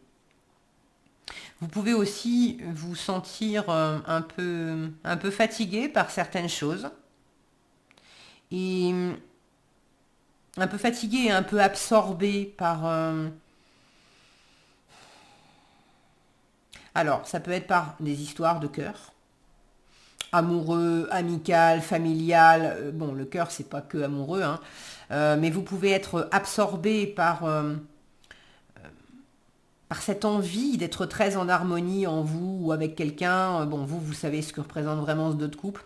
Vous pouvez aussi vous sentir un peu fatigué par certaines choses et un peu fatigué et un peu absorbé par... alors, ça peut être par des histoires de cœur, amoureux, amical, familial. Bon, le cœur, c'est pas que amoureux, hein. Mais vous pouvez être absorbé par cette envie d'être très en harmonie en vous ou avec quelqu'un. Bon, vous savez ce que représente vraiment ce 2 de coupe.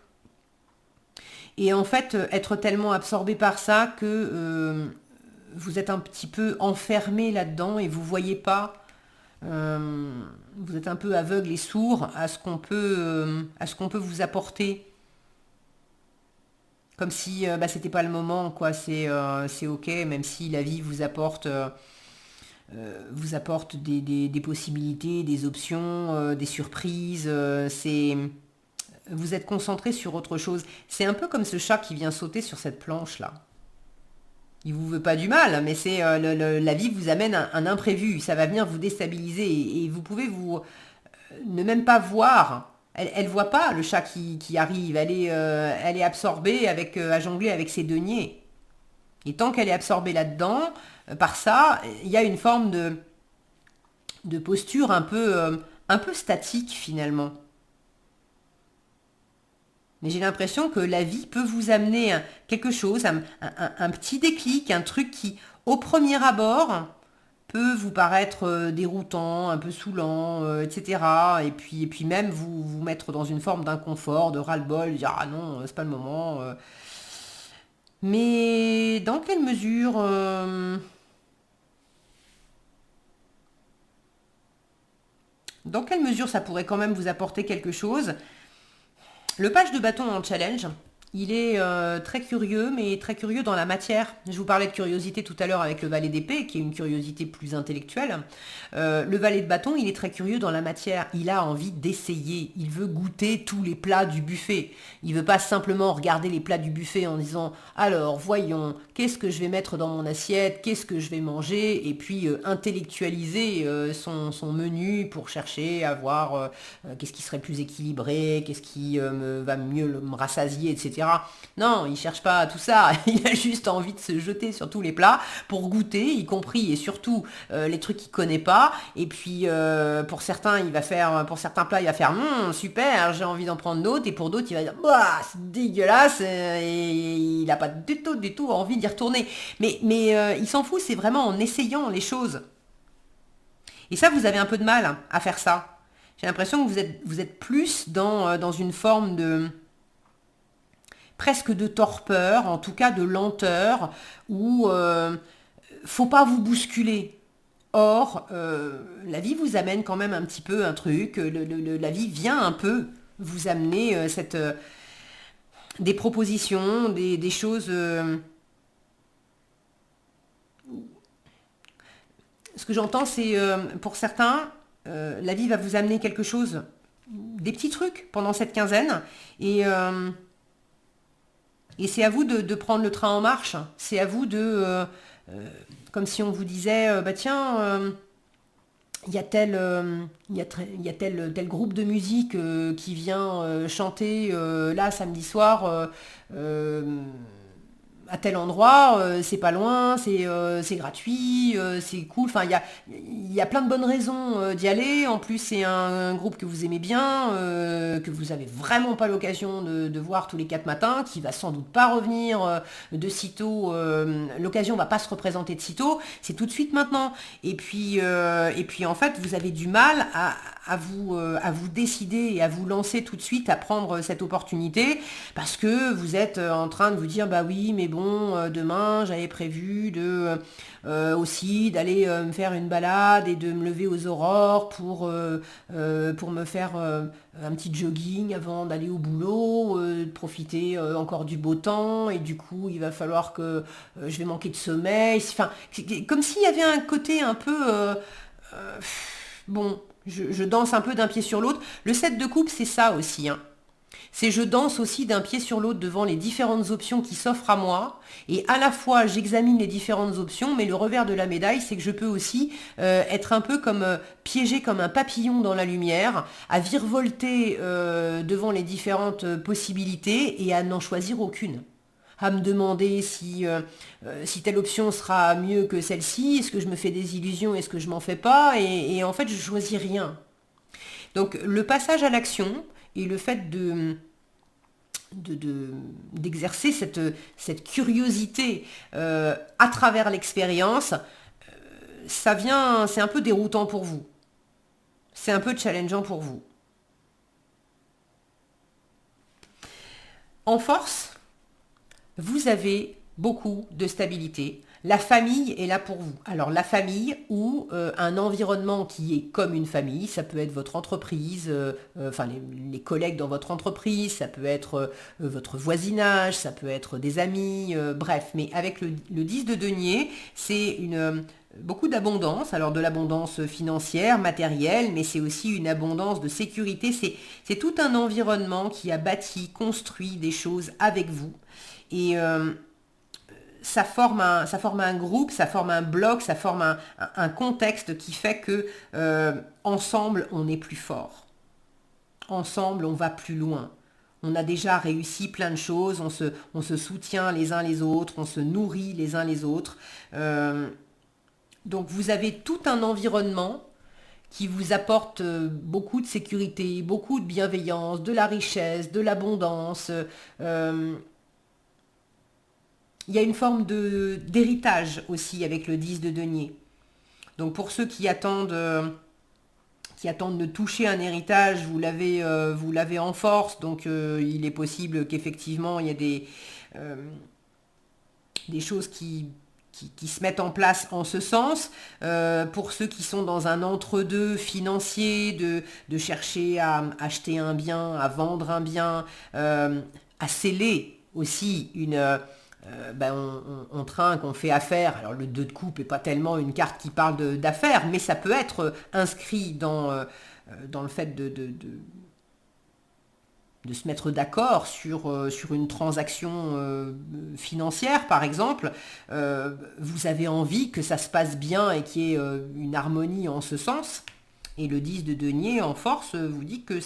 Et en fait, être tellement absorbé par ça que vous êtes un petit peu enfermé là-dedans et vous voyez pas. Vous êtes un peu aveugle et sourd à ce qu'on peut vous apporter. Comme si c'était pas le moment, quoi. C'est ok, même si la vie vous apporte des possibilités, des options, des surprises. Vous êtes concentré sur autre chose. C'est un peu comme ce chat qui vient sauter sur cette planche-là. Il vous veut pas du mal, mais c'est la vie vous amène un imprévu. Ça va venir vous déstabiliser et vous pouvez ne même pas voir. Elle voit pas le chat qui arrive. Elle est absorbée à jongler avec ses deniers. Et tant qu'elle est absorbée là-dedans, par ça, il y a une forme de posture un peu statique finalement. Mais j'ai l'impression que la vie peut vous amener quelque chose, un petit déclic, un truc qui, au premier abord, peut vous paraître déroutant, un peu saoulant, etc. Et puis même vous mettre dans une forme d'inconfort, de ras-le-bol, dire ah non, c'est pas le moment. Mais dans quelle mesure ça pourrait quand même vous apporter quelque chose? Le page de bâton en challenge, il est très curieux, mais très curieux dans la matière. Je vous parlais de curiosité tout à l'heure avec le valet d'épée, qui est une curiosité plus intellectuelle. Le valet de bâton, il est très curieux dans la matière. Il a envie d'essayer. Il veut goûter tous les plats du buffet. Il ne veut pas simplement regarder les plats du buffet en disant alors, voyons, qu'est-ce que je vais mettre dans mon assiette, qu'est-ce que je vais manger, et puis intellectualiser son menu pour chercher à voir qu'est-ce qui serait plus équilibré, qu'est-ce qui va mieux me rassasier, etc. Non, il cherche pas tout ça, il a juste envie de se jeter sur tous les plats pour goûter, y compris et surtout les trucs qu'il connaît pas. Et puis pour certains plats, il va faire super, j'ai envie d'en prendre d'autres, et pour d'autres, il va dire bah c'est dégueulasse, et il n'a pas du tout envie d'y retourner. Mais il s'en fout, c'est vraiment en essayant les choses. Et ça, vous avez un peu de mal à faire ça. J'ai l'impression que vous êtes plus dans une forme de presque de torpeur, en tout cas de lenteur, où faut pas vous bousculer. Or, la vie vous amène quand même un petit peu un truc, la vie vient un peu vous amener des propositions, des choses. Ce que j'entends, c'est pour certains, la vie va vous amener quelque chose, des petits trucs pendant cette quinzaine, et c'est à vous de prendre le train en marche. C'est à vous comme si on vous disait, bah tiens, il y a tel groupe de musique qui vient chanter là samedi soir à tel endroit, c'est pas loin, c'est gratuit, c'est cool. Enfin, il y a plein de bonnes raisons d'y aller. En plus, c'est un groupe que vous aimez bien, que vous avez vraiment pas l'occasion de voir tous les 4 matins, qui va sans doute pas revenir de sitôt. L'occasion va pas se représenter de sitôt. C'est tout de suite maintenant. Et puis en fait, vous avez du mal à vous décider et à vous lancer tout de suite à prendre cette opportunité parce que vous êtes en train de vous dire bah oui mais bon demain j'avais prévu aussi d'aller me faire une balade et de me lever aux aurores pour me faire un petit jogging avant d'aller au boulot, de profiter encore du beau temps et du coup il va falloir que je vais manquer de sommeil, enfin comme s'il y avait un côté un peu bon, je danse un peu d'un pied sur l'autre. Le 7 de coupe, c'est ça aussi, hein. C'est je danse aussi d'un pied sur l'autre devant les différentes options qui s'offrent à moi. Et à la fois, j'examine les différentes options, mais le revers de la médaille, c'est que je peux aussi être un peu comme piégé comme un papillon dans la lumière, à virevolter devant les différentes possibilités et à n'en choisir aucune. À me demander si telle option sera mieux que celle-ci, est-ce que je me fais des illusions, est-ce que je m'en fais pas, et en fait je choisis rien. Donc le passage à l'action et le fait d'exercer cette curiosité à travers l'expérience, c'est un peu déroutant pour vous. C'est un peu challengeant pour vous. En force, vous avez beaucoup de stabilité. La famille est là pour vous. Alors la famille ou un environnement qui est comme une famille, ça peut être votre entreprise, enfin les collègues dans votre entreprise, ça peut être votre voisinage, ça peut être des amis, bref. Mais avec le 10 de denier, c'est beaucoup d'abondance, alors de l'abondance financière, matérielle, mais c'est aussi une abondance de sécurité. C'est tout un environnement qui a bâti, construit des choses avec vous. Et ça forme un groupe, ça forme un bloc, ça forme un contexte qui fait que ensemble, on est plus fort. Ensemble, on va plus loin. On a déjà réussi plein de choses, on se soutient les uns les autres, on se nourrit les uns les autres. Donc vous avez tout un environnement qui vous apporte beaucoup de sécurité, beaucoup de bienveillance, de la richesse, de l'abondance. Il y a une forme d'héritage aussi avec le 10 de denier. Donc pour ceux qui attendent de toucher un héritage, vous l'avez en force, donc il est possible qu'effectivement il y ait des choses qui se mettent en place en ce sens. Pour ceux qui sont dans un entre-deux financier, de chercher à acheter un bien, à vendre un bien, à sceller aussi on trinque, on fait affaire. Alors le 2 de coupe n'est pas tellement une carte qui parle d'affaires, mais ça peut être inscrit dans le fait de se mettre d'accord sur une transaction financière, par exemple. Vous avez envie que ça se passe bien et qu'il y ait une harmonie en ce sens. Et le 10 de denier en force vous dit que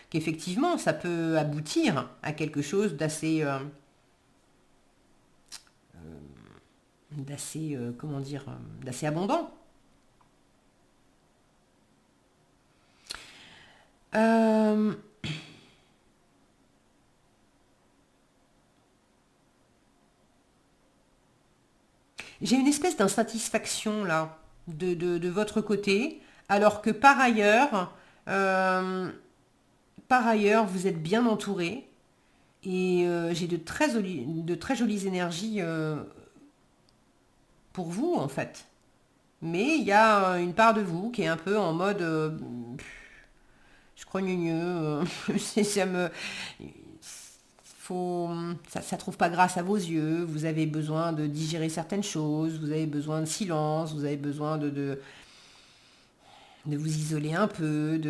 qu'effectivement, ça peut aboutir à quelque chose d'assez d'assez abondant. J'ai une espèce d'insatisfaction là de votre côté, alors que par ailleurs, vous êtes bien entouré et j'ai de très jolies énergies pour vous en fait. Mais il y a une part de vous qui est un peu en mode je crois gneugneux, ça me faut ça trouve pas grâce à vos yeux, vous avez besoin de digérer certaines choses, vous avez besoin de silence, vous avez besoin de vous isoler un peu,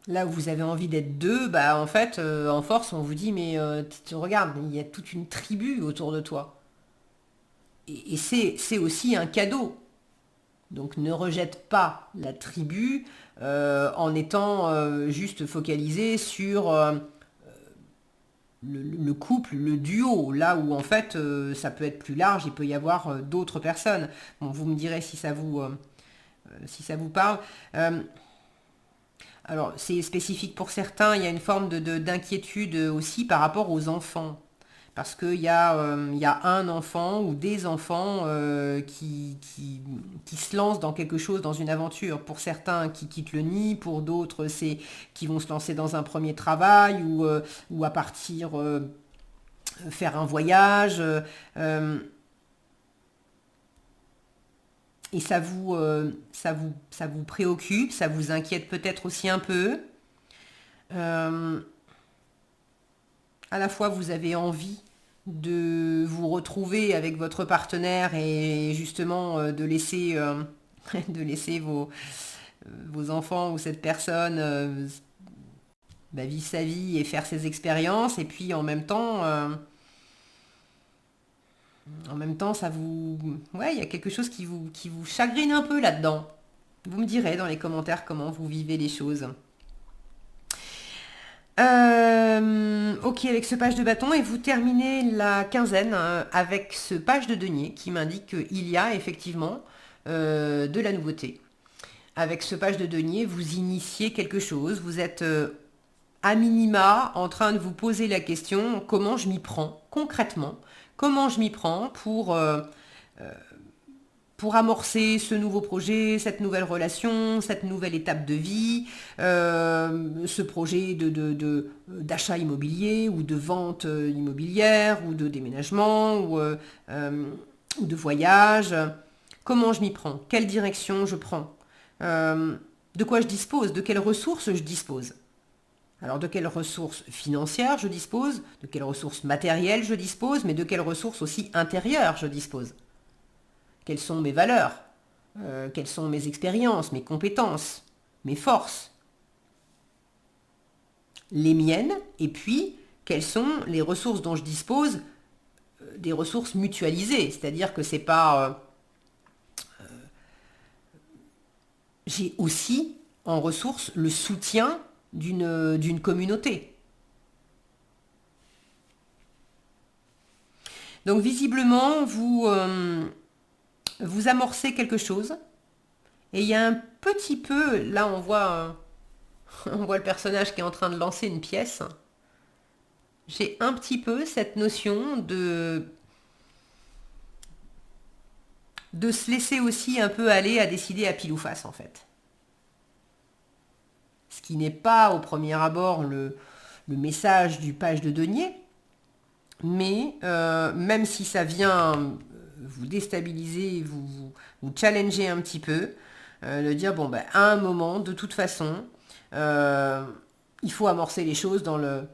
là où vous avez envie d'être deux, bah en fait, en force, on vous dit, mais regarde, il y a toute une tribu autour de toi. Et c'est aussi un cadeau. Donc ne rejette pas la tribu en étant juste focalisé sur le couple, le duo, là où en fait ça peut être plus large, il peut y avoir d'autres personnes. Bon, vous me direz si ça vous parle. Alors, c'est spécifique pour certains, il y a une forme d'inquiétude aussi par rapport aux enfants. Parce il y a un enfant ou des enfants qui se lancent dans quelque chose, dans une aventure. Pour certains qui quittent le nid, pour d'autres c'est qui vont se lancer dans un premier travail ou à partir faire un voyage. Et ça vous préoccupe, ça vous inquiète peut-être aussi un peu. Euh, à la fois, vous avez envie de vous retrouver avec votre partenaire et justement de laisser vos enfants ou cette personne vivre sa vie et faire ses expériences. Et puis en même temps, ouais, il y a quelque chose qui vous chagrine un peu là-dedans. Vous me direz dans les commentaires comment vous vivez les choses. Ok, avec ce page de bâton, et vous terminez la quinzaine avec ce page de denier qui m'indique qu'il y a effectivement de la nouveauté. avec ce page de denier, vous initiez quelque chose. Vous êtes à minima en train de vous poser la question, comment je m'y prends concrètement? Comment je m'y prends pour amorcer ce nouveau projet, cette nouvelle relation, cette nouvelle étape de vie, ce projet d'achat immobilier ou de vente immobilière ou de déménagement ou de voyage. Comment je m'y prends? Quelle direction je prends? De quoi je dispose? De quelles ressources je dispose? Alors de quelles ressources financières je dispose? De quelles ressources matérielles je dispose? Mais de quelles ressources aussi intérieures je dispose? Quelles sont mes valeurs? Quelles sont mes expériences, mes compétences, mes forces? Les miennes, et puis quelles sont les ressources dont je dispose, des ressources mutualisées, c'est-à-dire que c'est pas... j'ai aussi en ressources le soutien d'une communauté. Donc visiblement, vous amorcez quelque chose, et il y a un petit peu, là on voit le personnage qui est en train de lancer une pièce. J'ai un petit peu cette notion de se laisser aussi un peu aller à décider à pile ou face en fait. Ce qui n'est pas au premier abord le message du page de denier, mais même si ça vient vous déstabiliser, vous challenger un petit peu, de dire bon ben à un moment de toute façon il faut amorcer les choses dans le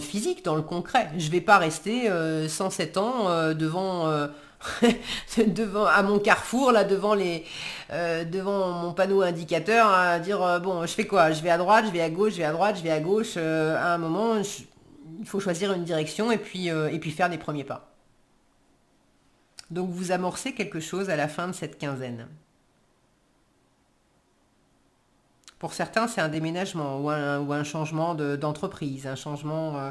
physique, dans le concret. Je ne vais pas rester 107 ans devant à mon carrefour là devant mon panneau indicateur à dire bon je fais quoi? Je vais à droite, je vais à gauche, je vais à droite, je vais à gauche. À un moment il faut choisir une direction et puis faire des premiers pas. Donc vous amorcez quelque chose à la fin de cette quinzaine. Pour certains, c'est un déménagement ou un changement d'entreprise, un changement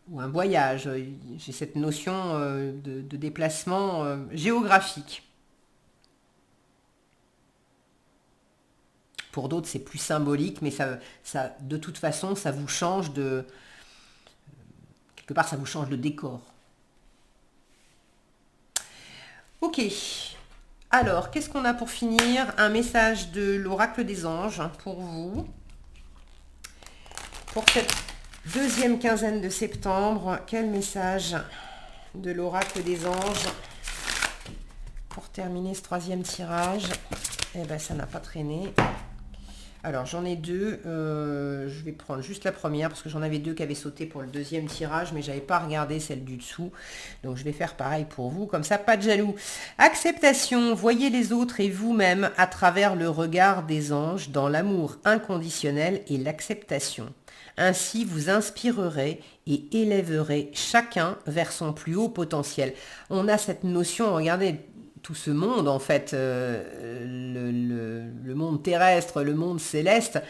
ou un voyage. J'ai cette notion de déplacement géographique. Pour d'autres, c'est plus symbolique, mais de toute façon, ça vous change quelque part, ça vous change de décor. Ok. Alors, qu'est-ce qu'on a pour finir? Un message de l'oracle des anges pour vous. Pour cette deuxième quinzaine de septembre, quel message de l'oracle des anges pour terminer ce troisième tirage? Eh bien, ça n'a pas traîné. Alors, j'en ai deux. Je vais prendre juste la première parce que j'en avais deux qui avaient sauté pour le deuxième tirage, mais je n'avais pas regardé celle du dessous. Donc, je vais faire pareil pour vous. Comme ça, pas de jaloux. Acceptation. Voyez les autres et vous-même à travers le regard des anges dans l'amour inconditionnel et l'acceptation. Ainsi, vous inspirerez et élèverez chacun vers son plus haut potentiel. On a cette notion, regardez, tout ce monde, en fait, le monde terrestre, le monde céleste,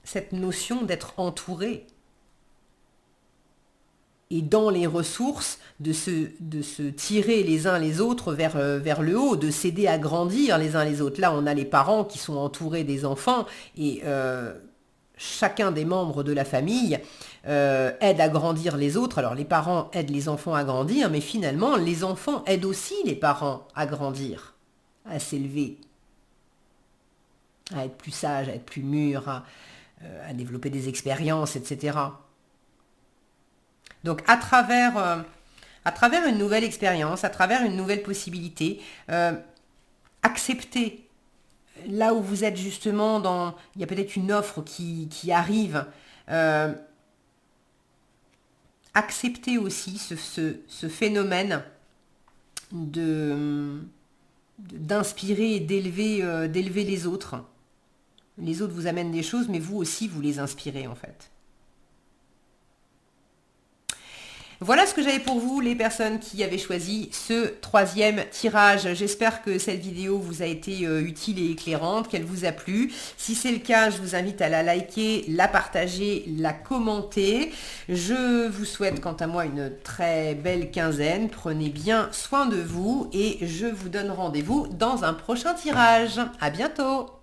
cette notion d'être entouré et dans les ressources de se tirer les uns les autres vers le haut, de s'aider à grandir les uns les autres. Là, on a les parents qui sont entourés des enfants et chacun des membres de la famille aide à grandir les autres. Alors les parents aident les enfants à grandir, mais finalement les enfants aident aussi les parents à grandir, à s'élever, à être plus sages, à être plus mûrs, à développer des expériences, etc. Donc à travers une nouvelle expérience, à travers une nouvelle possibilité, acceptez là où vous êtes justement il y a peut-être une offre qui arrive. Acceptez aussi ce phénomène d'inspirer et d'élever les autres. Les autres vous amènent des choses, mais vous aussi, vous les inspirez en fait. Voilà ce que j'avais pour vous, les personnes qui avaient choisi ce 3e tirage. J'espère que cette vidéo vous a été utile et éclairante, qu'elle vous a plu. Si c'est le cas, je vous invite à la liker, la partager, la commenter. Je vous souhaite quant à moi une très belle quinzaine. Prenez bien soin de vous et je vous donne rendez-vous dans un prochain tirage. À bientôt!